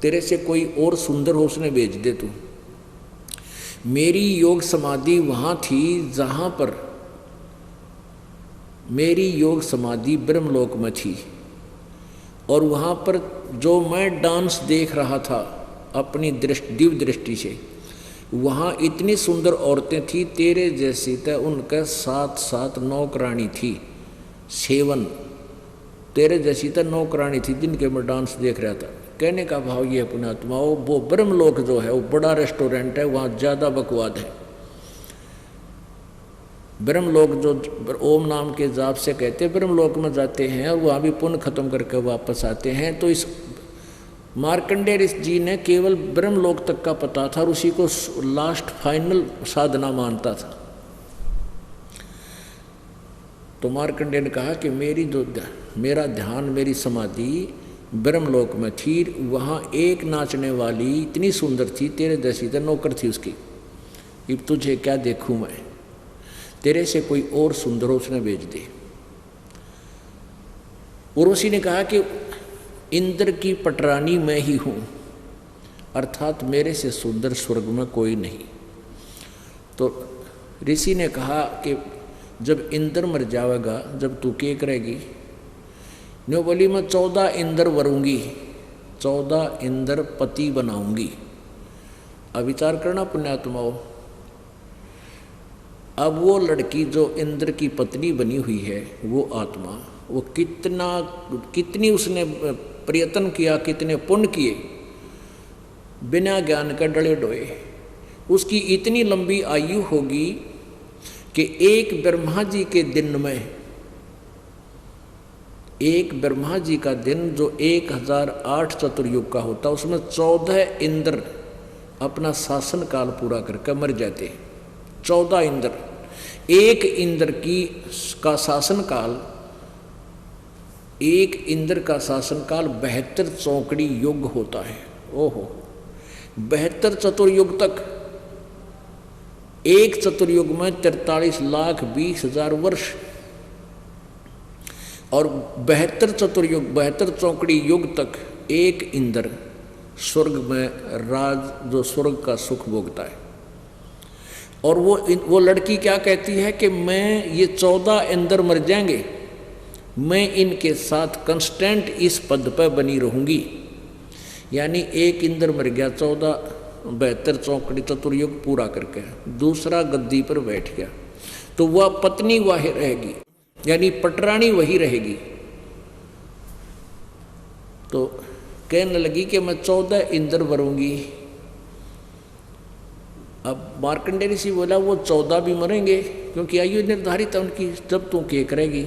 तेरे से कोई और सुंदर हो उसने भेज दे तू। मेरी योग समाधि वहाँ थी जहाँ पर मेरी योग समाधि ब्रह्मलोक में थी, और वहाँ पर जो मैं डांस देख रहा था अपनी दिव्य दृष्टि से, वहाँ इतनी सुंदर औरतें थी तेरे जैसी, तो उनका 7 नौकरानी थी, 7 तेरे जैसी तो नौकरानी थी जिनके मैं डांस देख रहा था। कहने का भाव ये पुण्यात्मा, वो ब्रह्मलोक जो है वो बड़ा रेस्टोरेंट है, वहाँ ज़्यादा बकवाद है। ब्रह्मलोक जो ओम नाम के जाप से कहते ब्रह्मलोक में जाते हैं और वहाँ भी पुण्य खत्म करके वापस आते हैं। तो इस मार्कंडे ऋषि जी ने केवल ब्रह्मलोक तक का पता था और उसी को लास्ट फाइनल साधना मानता था। तो मार्कंडे ने कहा कि मेरा ध्यान, मेरी समाधि ब्रह्मलोक में थी, वहाँ एक नाचने वाली इतनी सुंदर थी तेरे जैसी, तो नौकर थी उसकी। अब तुझे क्या देखूं मैं, तेरे से कोई और सुंदर हो उसने भेज दे। उर्वशी ने कहा कि इंद्र की पटरानी मैं ही हूँ, अर्थात मेरे से सुंदर स्वर्ग में कोई नहीं। तो ऋषि ने कहा कि जब इंद्र मर जाएगा, जब तू के करेगी? न्यो बोली मैं 14 इंद्र वरूंगी, 14 इंद्र पति बनाऊंगी। अब विचार करना पुण्यात्माओं, अब वो लड़की जो इंद्र की पत्नी बनी हुई है, वो आत्मा, वो कितनी उसने प्रयत्न किया, कितने पुण्य किए, बिना ज्ञान के डले डोए। उसकी इतनी लंबी आयु होगी कि एक ब्रह्मा जी के दिन में, एक ब्रह्मा जी का दिन जो 1008 चतुर्युग का होता, उसमें 14 इंद्र अपना शासन काल पूरा करके मर जाते। 14 इंद्र, एक इंद्र का शासन काल, एक इंद्र का शासन काल 72 चौकड़ी युग होता है। ओहो, 72 चतुर्युग तक, एक चतुर्युग में 43,20,000 वर्ष, और 72 चतुर्युग, 72 चौकड़ी युग तक एक इंद्र स्वर्ग में राज, जो स्वर्ग का सुख भोगता है। और वो लड़की क्या कहती है कि मैं, ये 14 इंद्र मर जाएंगे, मैं इनके साथ कंस्टेंट इस पद पर बनी रहूंगी। यानी एक इंद्र मर गया, 72 चौकड़ी चतुर्युग पूरा करके, दूसरा गद्दी पर बैठ गया, तो वह पत्नी वही रहेगी, यानी पटरानी वही रहेगी। तो कहने लगी कि मैं 14 इंद्र वरूंगी। अब मार्कंडेय ऋषि बोला वो 14 भी मरेंगे, क्योंकि आयु निर्धारित है उनकी। जब तू क्या करेगी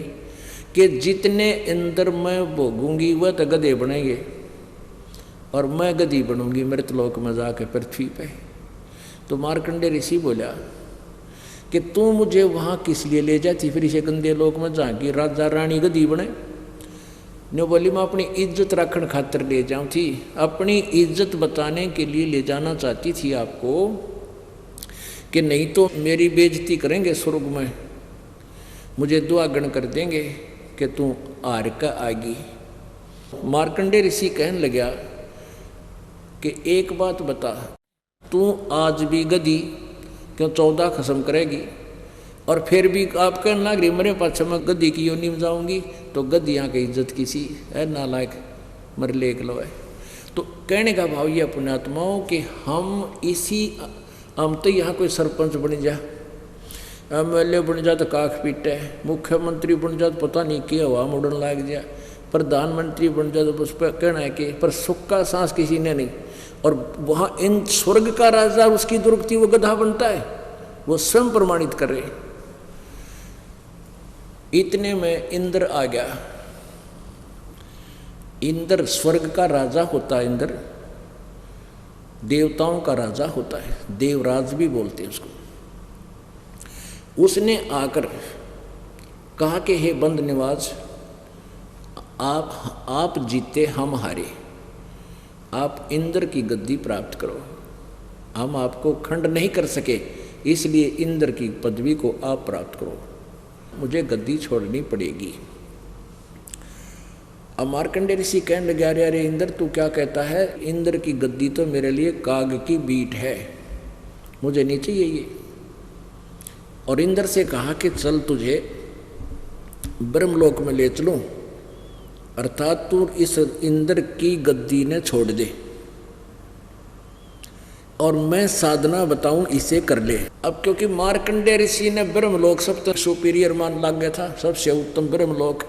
कि जितने इंद्र मैं भोगूंगी वह तो गधे बनेंगे, और मैं गधी बनूंगी मृतलोक में जाकर पृथ्वी पे। तो मार्कंडेय ऋषि बोला कि तू मुझे वहाँ किस लिए ले जाती फिर इसे गंदे लोक में, जहाँ की राजा रानी गधी बने? न्यू बोली मैं अपनी इज्जत रखने खातिर ले जाऊँ थी, अपनी इज्जत बताने के लिए ले जाना चाहती थी आपको, कि नहीं तो मेरी बेइज्जती करेंगे स्वर्ग में, मुझे दुआगण कर देंगे कि तू हार का आएगी। मार्कंडेय ऋषि कहने लगा कि एक बात बता, तू आज भी गधी क्यों 14 खत्म करेगी, और फिर भी आप कहने लग रही मेरे पास मैं गद्दी की योनि में जाऊंगी, तो गद्दियाँ की इज्जत किसी है नालायक मर लेक लो है। तो कहने का भाव यह पुण्यात्माओं कि हम तो यहाँ कोई सरपंच बन जा, MLA बन जा तो काख पीटे, मुख्यमंत्री बन जा तो पता नहीं क्या हुआ मुड़न लग जा, प्रधानमंत्री बन जा तो उस पर कहना है कि पर सुख का सांस किसी ने नहीं। और वहाँ इन स्वर्ग का राजा उसकी दुर्गति वो गधा बनता है, वो स्वयं प्रमाणित कर रहे। इतने में इंद्र आ गया। इंद्र स्वर्ग का राजा होता है, इंद्र देवताओं का राजा होता है, देवराज भी बोलते हैं उसको। उसने आकर कहा कि हे बंद निवाज, आप जीते हम हारे, आप इंद्र की गद्दी प्राप्त करो। हम आपको खंड नहीं कर सके, इसलिए इंद्र की पदवी को आप प्राप्त करो, मुझे गद्दी छोड़नी पड़ेगी। अब मार्कंडेय ऋषि कहने लगे अरे अरे इंद्र तू क्या कहता है, इंद्र की गद्दी तो मेरे लिए काग की बीट है, मुझे नहीं चाहिए ये। और इंद्र से कहा कि चल तुझे ब्रह्मलोक में ले चलूं, अर्थात तू इस इंद्र की गद्दी ने छोड़ दे और मैं साधना बताऊं इसे कर ले। अब क्योंकि मार्कंडेय ऋषि ने ब्रह्मलोक सबसे सुपीरियर मान लग गया था, सबसे उत्तम ब्रह्मलोक।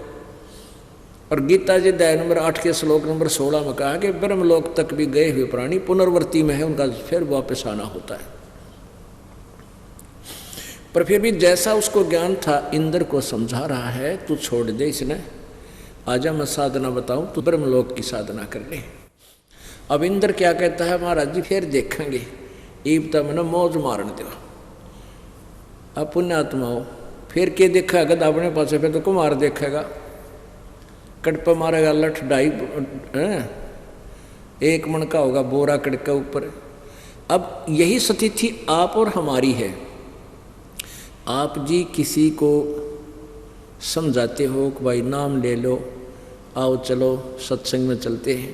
और गीता जी अध्याय नंबर 8 के श्लोक नंबर 16 में कहा कि ब्रह्मलोक तक भी गए हुए प्राणी पुनर्वर्ती में है, उनका फिर वापस आना होता है। पर फिर भी जैसा उसको ज्ञान था इंद्र को समझा रहा है, तू छोड़ दे इसने, आजा मैं साधना बताऊं, तू ब्रह्मलोक की साधना कर ले। अब इंद्र क्या कहता है, महाराज जी फिर देखेंगे, ईब तब मैंने मौज मारने दो। अब पुण्यात्माओं फिर के देखा गधा अपने पास, फिर तो कुमार देखेगा, कटपा मारेगा लठ ढाई 1 मन का होगा बोरा कड़का ऊपर। अब यही स्थिति आप और हमारी है। आप जी किसी को समझाते हो कि भाई नाम ले लो, आओ चलो सत्संग में चलते हैं,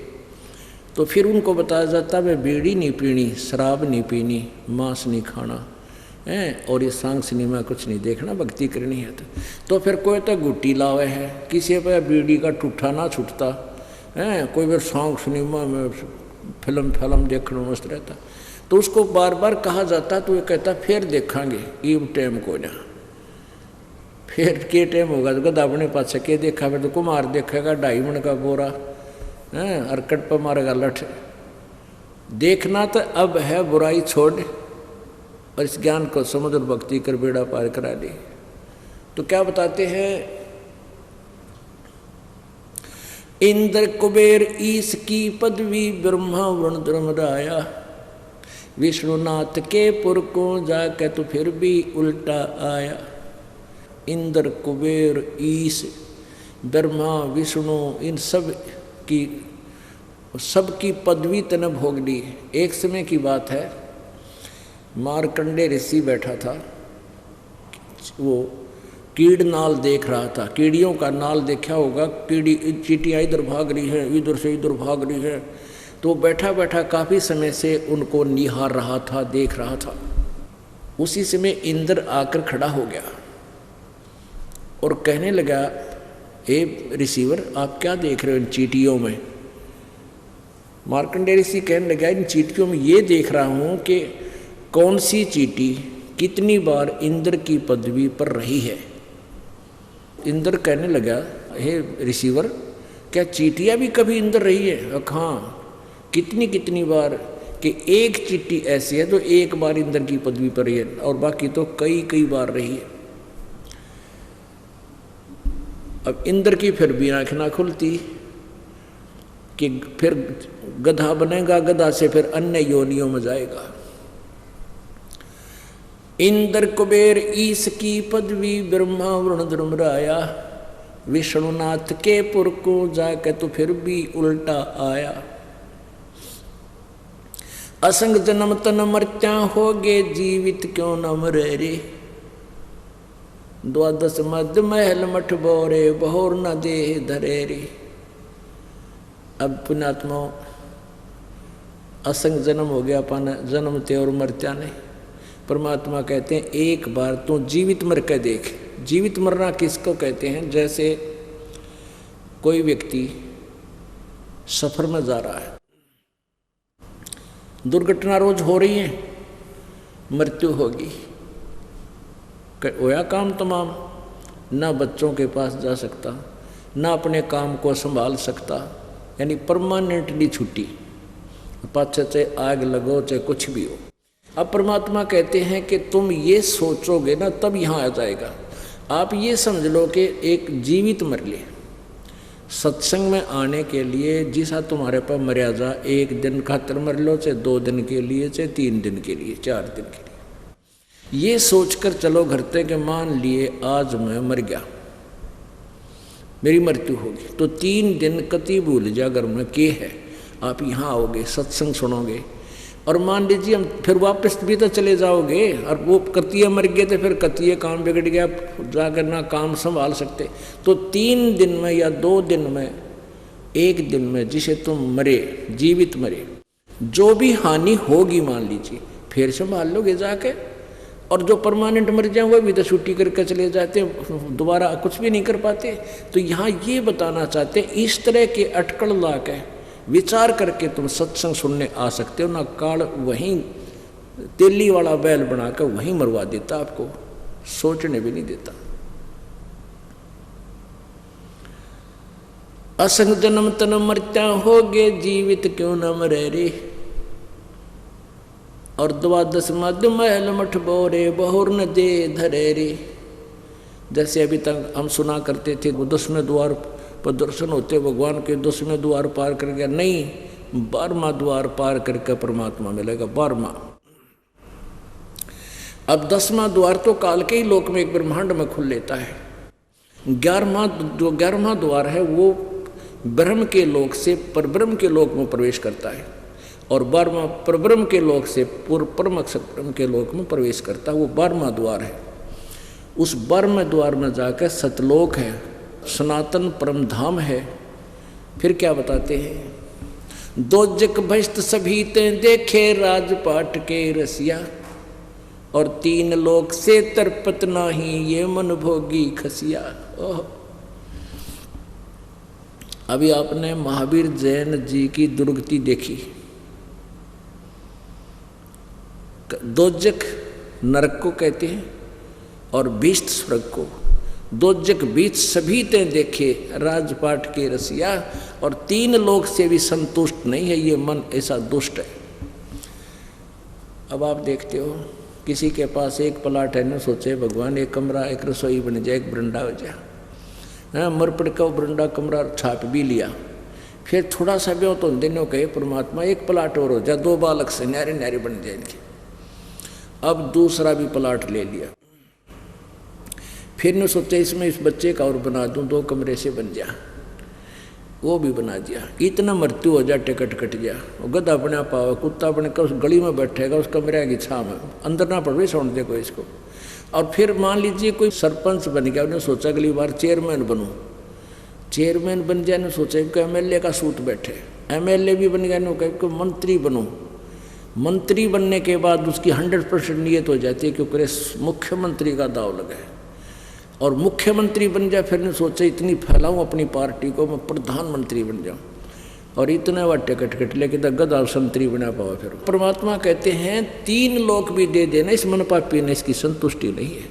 तो फिर उनको बताया जाता है बीड़ी नहीं पीनी, शराब नहीं पीनी, मांस नहीं खाना, हैं, और ये सांग सिनेमा कुछ नहीं देखना, भक्ति करनी है तो फिर कोई तो गुट्टी लावे है, किसी पे बीड़ी का ठूठा ना छूटता है, कोई फिर सांग सिनेमा में फिल्म देखने मस्त रहता, तो उसको बार बार कहा जाता तो ये कहता फिर देखांगे ये टाइम को ना, फिर के टाइम होगा तो गधा अपने पास के देखा, फिर तो कुमार देखेगा 2.5 मन का बोरा है, अरकट पर मारेगा लठ। देखना तो अब है, बुराई छोड़ और इस ज्ञान को समझ और भक्ति कर बेड़ा पार करा ली। तो क्या बताते हैं, इंद्र कुबेर ईश की पदवी ब्रह्मा वरुण धर्मराया, विष्णुनाथ के पुर को जाके तो फिर भी उल्टा आया। इंद्र कुबेर ईश ब्रह्मा विष्णु इन सबकी पदवी तने भोग ली। एक समय की बात है, मार्कंडे ऋषि बैठा था, वो कीड़ नाल देख रहा था, कीड़ियों का नाल देखा होगा, कीड़ी चींटियाँ इधर भाग रही है, इधर से इधर भाग रही है, तो बैठा बैठा काफ़ी समय से उनको निहार रहा था, देख रहा था। उसी समय इंद्र आकर खड़ा हो गया और कहने लगा, ए ऋषिवर आप क्या देख रहे हो इन चींटियों में? मार्कंडेय ऋषि कहने लगा, इन चींटियों में ये देख रहा हूँ कि कौन सी चींटी कितनी बार इंद्र की पदवी पर रही है। इंद्र कहने लगा, हे ऋषिवर क्या चींटियाँ भी कभी इंद्र रही है? हाँ, कितनी कितनी बार, कि एक चींटी ऐसी है तो एक बार इंद्र की पदवी पर रही है और बाकी तो कई कई बार रही है। अब इंद्र की फिर भी आँख ना खुलती कि फिर गधा बनेगा, गधा से फिर अन्य योनियों में जाएगा। इंद्र कुबेर ईश की पदवी ब्रह्मा वरुण धर्मराया, विष्णुनाथ के पुर को जाके तो फिर भी उल्टा आया। असंग जन्म तन मर्त्या होगे, जीवित क्यों न मरे रे, 12 मध्य महल मठ बोरे, बहोर न देह धरे रे। अब पुण्यात्मा असंग जन्म हो गया, अपन जन्मते और मरत्या नहीं। परमात्मा कहते हैं एक बार तो जीवित मर के देख। जीवित मरना किसको कहते हैं? जैसे कोई व्यक्ति सफर में जा रहा है, दुर्घटना रोज हो रही है, मृत्यु होगी, होया काम तमाम, ना बच्चों के पास जा सकता, ना अपने काम को संभाल सकता, यानी परमानेंटली छुट्टी, पाछे से आग लगो चाहे कुछ भी हो। अब परमात्मा कहते हैं कि तुम ये सोचोगे ना तब यहाँ आ जाएगा। आप ये समझ लो कि एक जीवित मर ले, सत्संग में आने के लिए जिसा तुम्हारे पास मर्यादा, 1 दिन खातिर मर लो, चाहे 2 दिन के लिए, चाहे 3 दिन के लिए, 4 दिन के लिए, ये सोचकर चलो घर तक के मान लिए आज मैं मर गया, मेरी मृत्यु होगी, तो 3 दिन कति भूल जा घर में के है। आप यहाँ आओगे, सत्संग सुनोगे, और मान लीजिए हम फिर वापस भी तो चले जाओगे, और वो कतिये मर गए थे, फिर कतिये काम बिगड़ गया, जाकर ना काम संभाल सकते, तो 3 दिन में या 2 दिन में, 1 दिन में जिसे तुम मरे, जीवित मरे, जो भी हानि होगी मान लीजिए फिर संभाल लोगे जाके। और जो परमानेंट मर जाए वो भी तो छुट्टी करके चले जाते, दोबारा कुछ भी नहीं कर पाते। तो यहाँ ये बताना चाहते, इस तरह के अटकल ला के विचार करके तुम सत्संग सुनने आ सकते हो ना। काल वहीं तेली वाला बैल बनाकर वहीं मरवा देता, आपको सोचने भी नहीं देता। असंग जन्म तन मर्त्या होगे, जीवित क्यों न मरे रे, और 12 मध्य महल मठ बोरे, बहुर न दे धरे रे। जैसे अभी तक हम सुना करते थे, वो 10वें द्वार पर दर्शन होते भगवान के, 10वें द्वार पार कर गया, नहीं, 12वां द्वार पार करके परमात्मा मिलेगा, 12वां। अब 10वां द्वार तो काल के ही लोक में एक ब्रह्मांड में खुल लेता है। 11वां द्वार है वो ब्रह्म के लोक से परब्रह्म के लोक में प्रवेश करता है, और 12वां परब्रह्म के लोक से पूर्व परम अक्षर ब्रह्म के लोक में प्रवेश करता है, वो 12वां द्वार है। उस 12वें द्वार में जाकर सतलोक है, सनातन परम धाम है। फिर क्या बताते हैं, दोजक भस्त सभी ते देखे राजपाट के रसिया, और 3 लोक से तरपत नाही, ये मन भोगी खसिया। ओह, अभी आपने महावीर जैन जी की दुर्गति देखी। दोजक नरक को कहते हैं और बीस्ट स्वर्ग को। दोजक बीच सभी ते देखे राजपाट के रसिया, और 3 लोक से भी संतुष्ट नहीं है, ये मन ऐसा दुष्ट है। अब आप देखते हो किसी के पास एक प्लाट है ना, सोचे भगवान एक कमरा, एक रसोई बन जाए, एक बरंडा हो जाए, हाँ मरपड़ का बरंडा कमरा छाप भी लिया, फिर थोड़ा सा ब्यों तो दिनों कहे परमात्मा एक प्लाट और हो जाए, 2 बालक से न्यारे न्यारे बन जाएंगे। अब दूसरा भी प्लाट ले लिया, फिर ने सोचा इसमें इस बच्चे का और बना दूं, 2 कमरे से बन जा, वो भी बना दिया। इतना मृत्यु हो जाए, टिकट कट गया, वो गधा अपने पावा, कुत्ता अपने उस गली में बैठेगा, उस कमरे की छाव में, अंदर ना पड़ रही सोन देखो इसको। और फिर मान लीजिए कोई सरपंच बन गया, उन्हें सोचा अगली बार चेयरमैन बनूं, चेयरमैन बन जाए, ने सोचा कि MLA का सूट बैठे, MLA भी बन गया, ने कहा मंत्री बनूं, मंत्री बनने के बाद उसकी 100% नीयत हो जाती है क्योंकि मुख्यमंत्री का दाव लगा है, और मुख्यमंत्री बन जाए, फिर ने सोचा इतनी फैलाऊं अपनी पार्टी को, मैं प्रधानमंत्री बन जाऊं, और इतने बार टिकट कट लेके तो गधा संतरी बना पाओ। फिर परमात्मा कहते हैं 3 लोक भी दे देना, इस मन पापी ने इसकी संतुष्टि नहीं है।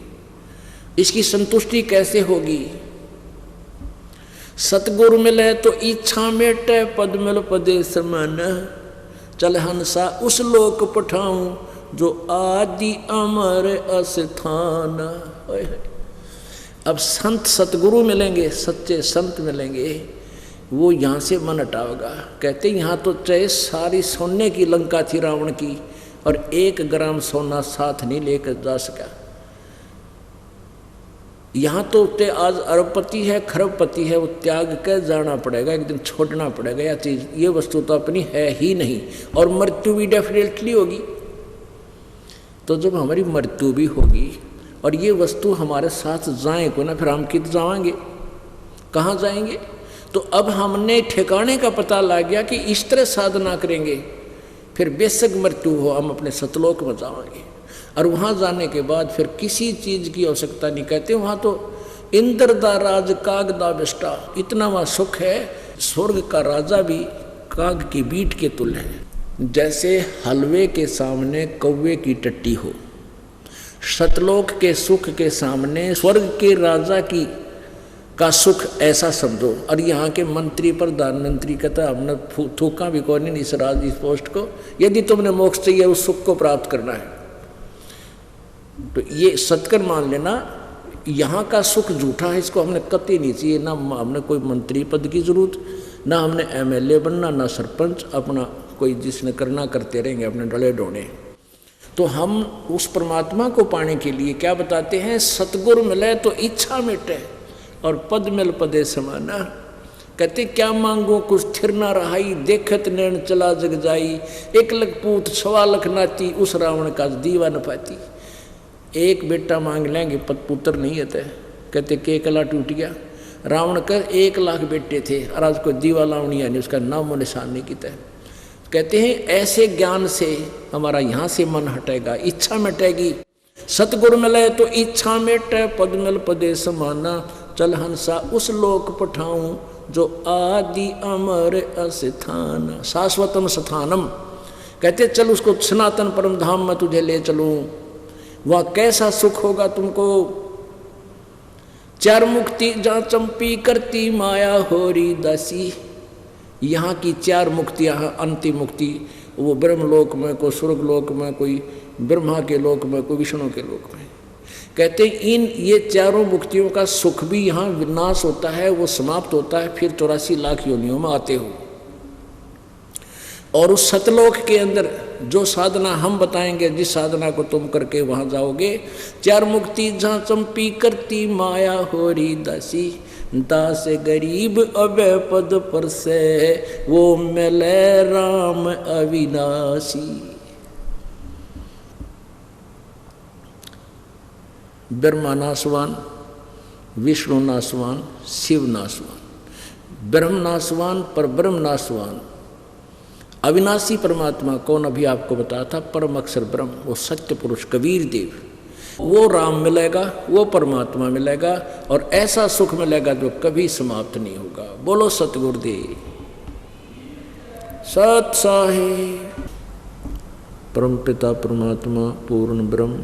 इसकी संतुष्टि कैसे होगी? सतगुरु मिले तो इच्छा मेटे, पद मिल पदे समान, चल हंसा उस लोक पठाऊं जो आदि अमर अस्थान। अब संत सतगुरु मिलेंगे, सच्चे संत मिलेंगे, वो यहाँ से मन हटाओगा। कहते यहाँ तो चाहे सारी सोने की लंका थी रावण की, और 1 ग्राम सोना साथ नहीं लेकर जा सका। यहाँ तो ते आज अरबपति है, खरबपति है, वो त्याग कर जाना पड़ेगा, एक दिन छोड़ना पड़ेगा। यह चीज़, ये वस्तु तो अपनी है ही नहीं, और मृत्यु भी डेफिनेटली होगी। तो जब हमारी मृत्यु भी होगी और ये वस्तु हमारे साथ जाए को ना, फिर हम कित जाएंगे, कहाँ जाएंगे? तो अब हमने ठिकाने का पता लग गया कि इस तरह साधना करेंगे, फिर बेशक मृत्यु हो हम अपने सतलोक में जाएंगे, और वहाँ जाने के बाद फिर किसी चीज़ की आवश्यकता नहीं। कहते वहाँ तो इंद्र दा राज काग दा बेष्टा, इतना वहाँ सुख है, स्वर्ग का राजा भी काग की बीट के तुल्य है। जैसे हलवे के सामने कौवे की टट्टी हो, सतलोक के सुख के सामने स्वर्ग के राजा की का सुख ऐसा समझो। और यहाँ के मंत्री प्रधानमंत्री कहता हमने थूका भी कौन नहीं इस राज इस पोस्ट को, यदि तुमने मोक्ष चाहिए उस सुख को प्राप्त करना है तो ये सत्कर मान लेना, यहाँ का सुख झूठा है, इसको हमने कतई नहीं चाहिए। ना हमने कोई मंत्री पद की जरूरत, ना हमने MLA बनना, ना सरपंच, अपना कोई जिसने करना करते रहेंगे अपने डले डोने। तो हम उस परमात्मा को पाने के लिए क्या बताते हैं? सतगुरु मिले तो इच्छा मिटे और पद मिल पदे समाना। कहते क्या मांगो कुछ स्थिर ना रहाई, देखत नैन चला जग जाई, 1 लाख पूत 1.25 लाख नाती, उस रावण का दीवा न पाती। एक बेटा मांग लेंगे, पुत्र नहीं है। कहते के कला टूट गया। रावण का 1 लाख बेटे थे और आज कोई दीवा लावणी नहीं, उसका नामो निशान नहीं किया। कहते हैं ऐसे ज्ञान से हमारा यहाँ से मन हटेगा, इच्छा मिटेगी। सतगुरु मिले तो इच्छा मिटे, पद मिल पदे समाना, चल हंसा उस लोक पठाऊं जो आदि अमर अस्थान, शाश्वतम स्थानम। कहते चल उसको सनातन परम धाम में तुझे ले चलूं, वहाँ कैसा सुख होगा तुमको। 4 मुक्ति जहाँ चंपी करती माया होरी दासी। यहाँ की 4 मुक्तियाँ, अंतिम मुक्ति वो ब्रह्मलोक में, कोई स्वर्गलोक में, कोई ब्रह्मा के लोक में, कोई विष्णु के लोक में। कहते इन ये 4 मुक्तियों का सुख भी यहाँ विनाश होता है, वो समाप्त होता है, फिर 84 लाख योनियों में आते हो। और उस सतलोक के अंदर जो साधना हम बताएंगे, जिस साधना को तुम करके वहाँ जाओगे, 4 मुक्ति जहाँ चंपी करती माया होरी दासी, दास गरीब अबे पद पर से वो मिले राम अविनाशी। ब्रह्मा नासवान, विष्णु नासवान, शिव नासवान, ब्रह्म नासवान पर ब्रह्म नासवान, अविनाशी परमात्मा कौन, अभी आपको बताया था, परम अक्षर ब्रह्म, वो सत्य पुरुष कबीर देव, वो राम मिलेगा, वो परमात्मा मिलेगा और ऐसा सुख मिलेगा जो कभी समाप्त नहीं होगा। बोलो सतगुरुदेव सत साहिब। परम पिता परमात्मा पूर्ण ब्रह्म,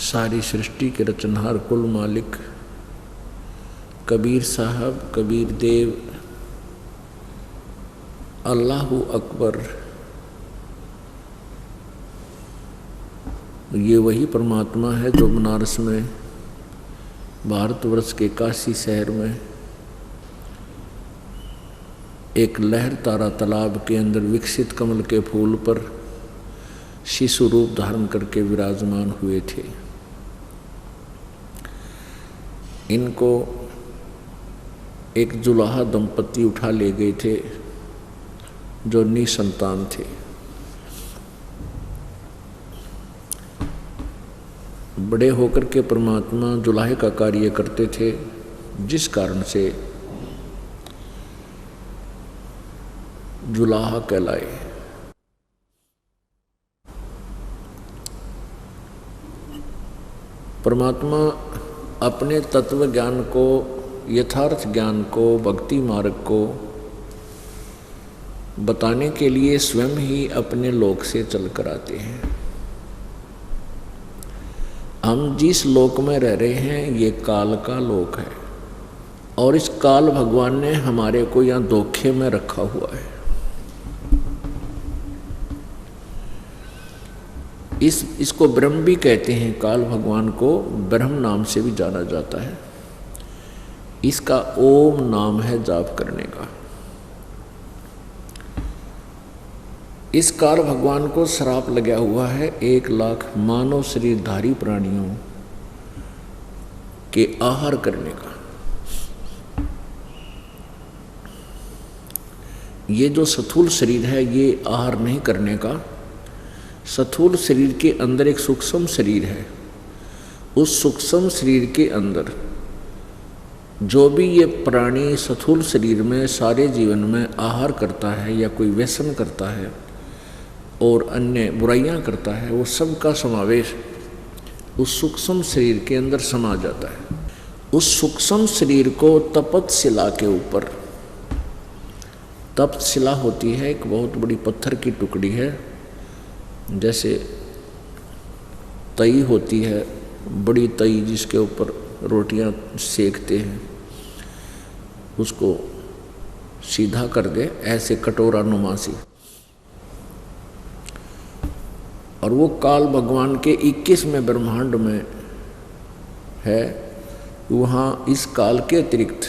सारी सृष्टि के रचनहार कुल मालिक कबीर साहब, कबीर देव, अल्लाहु अकबर, ये वही परमात्मा है जो बनारस में, भारतवर्ष के काशी शहर में एक लहर तारा तालाब के अंदर विकसित कमल के फूल पर शिशु रूप धारण करके विराजमान हुए थे। इनको एक जुलाहा दंपति उठा ले गए थे जो निसंतान थे। बड़े होकर के परमात्मा जुलाहे का कार्य करते थे, जिस कारण से जुलाहा कहलाए। परमात्मा अपने तत्व ज्ञान को, यथार्थ ज्ञान को, भक्ति मार्ग को बताने के लिए स्वयं ही अपने लोक से चल कर आते हैं। हम जिस लोक में रह रहे हैं ये काल का लोक है और इस काल भगवान ने हमारे को यहाँ धोखे में रखा हुआ है। इसको ब्रह्म भी कहते हैं, काल भगवान को ब्रह्म नाम से भी जाना जाता है। इसका ओम नाम है जाप करने का। इस काल भगवान को श्राप लगा हुआ है 1 लाख मानव शरीरधारी प्राणियों के आहार करने का। ये जो स्थूल शरीर है ये आहार नहीं करने का। स्थूल शरीर के अंदर एक सूक्ष्म शरीर है। उस सूक्ष्म शरीर के अंदर जो भी ये प्राणी स्थूल शरीर में सारे जीवन में आहार करता है या कोई व्यसन करता है और अन्य बुराइयां करता है, वो सब का समावेश उस सूक्ष्म शरीर के अंदर समा जाता है। उस सूक्ष्म शरीर को तपतशिला के ऊपर, तपतशिला होती है एक बहुत बड़ी पत्थर की टुकड़ी है, जैसे तई होती है, बड़ी तई जिसके ऊपर रोटियां सेकते हैं, उसको सीधा कर दे ऐसे कटोरा नुमासी। और वो काल भगवान के 21वें ब्रह्मांड में है। वहाँ इस काल के अतिरिक्त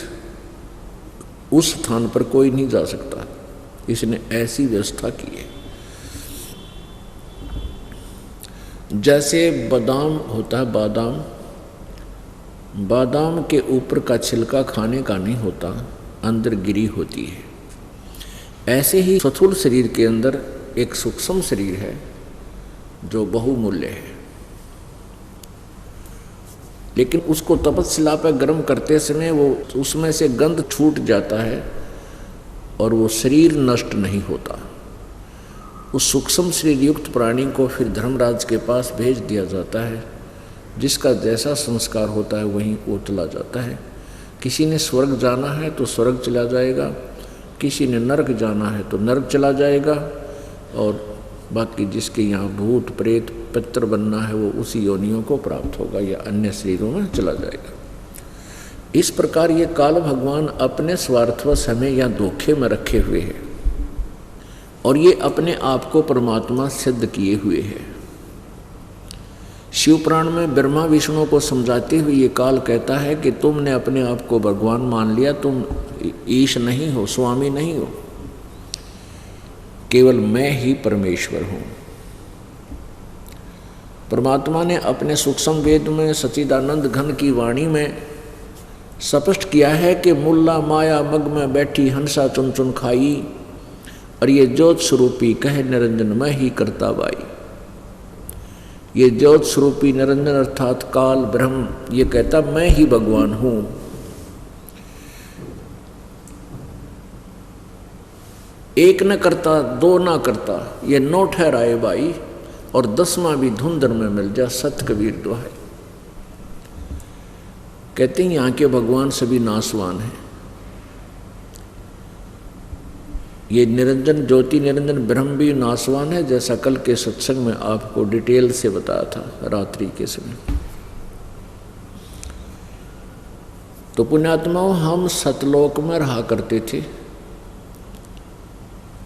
उस स्थान पर कोई नहीं जा सकता। इसने ऐसी व्यवस्था की है। जैसे बादाम होता है, बादाम के ऊपर का छिलका खाने का नहीं होता, अंदर गिरी होती है। ऐसे ही स्थूल शरीर के अंदर एक सूक्ष्म शरीर है जो बहुमूल्य है, लेकिन उसको तपस्या पर गर्म करते समय वो उसमें से गंध छूट जाता है और वो शरीर नष्ट नहीं होता। उस सूक्ष्म शरीर युक्त प्राणी को फिर धर्मराज के पास भेज दिया जाता है। जिसका जैसा संस्कार होता है वहीं वो चला जाता है। किसी ने स्वर्ग जाना है तो स्वर्ग चला जाएगा, किसी ने नरक जाना है तो नरक चला जाएगा, और बाकी जिसके यहाँ भूत प्रेत पितर बनना है वो उसी योनियों को प्राप्त होगा या अन्य शरीरों में चला जाएगा। इस प्रकार ये काल भगवान अपने स्वार्थवश हमें यहाँ धोखे में रखे हुए हैं और ये अपने आप को परमात्मा सिद्ध किए हुए है। शिव पुराण में ब्रह्मा विष्णु को समझाते हुए ये काल कहता है कि तुमने अपने आप को भगवान मान लिया, तुम ईश नहीं हो, स्वामी नहीं हो, केवल मैं ही परमेश्वर हूँ। परमात्मा ने अपने सूक्ष्म वेद में सच्चिदानंद घन की वाणी में स्पष्ट किया है कि मुल्ला माया मग में बैठी हंसा चुन चुन खाई, और ये ज्योत स्वरूपी कहे निरंजन मैं ही करता बाई। ये ज्योत स्वरूपी निरंजन अर्थात काल ब्रह्म ये कहता मैं ही भगवान हूँ। एक न करता, दो ना करता, ये 9 ठहराए भाई, और 10वां भी धुंधर में मिल जा, सत कबीर दुहाई। कहते हैं यहाँ के भगवान सभी नासवान हैं। ये निरंजन ज्योति निरंजन ब्रह्म भी नासवान है, जैसा कल के सत्संग में आपको डिटेल से बताया था रात्रि के समय। तो पुण्यात्माओं, हम सतलोक में रहा करते थे।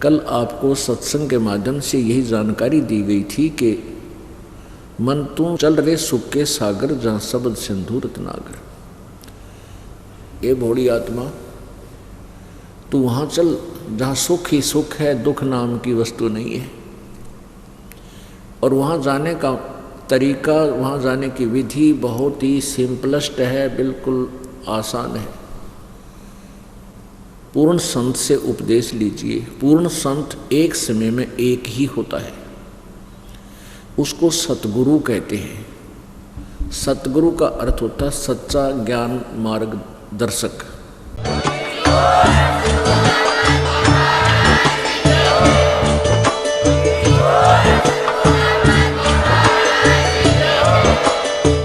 कल आपको सत्संग के माध्यम से यही जानकारी दी गई थी कि मन तू चल रे सुख के सागर, जहाँ शब्द सिंधु रत्नागर। ये भोली आत्मा, तू वहाँ चल जहाँ सुख ही सुख है, दुख नाम की वस्तु नहीं है। और वहाँ जाने का तरीका, वहाँ जाने की विधि बहुत ही सिंपलेस्ट है, बिल्कुल आसान है। पूर्ण संत से उपदेश लीजिए। पूर्ण संत एक समय में एक ही होता है, उसको सतगुरु कहते हैं। सतगुरु का अर्थ होता है सच्चा ज्ञान मार्गदर्शक।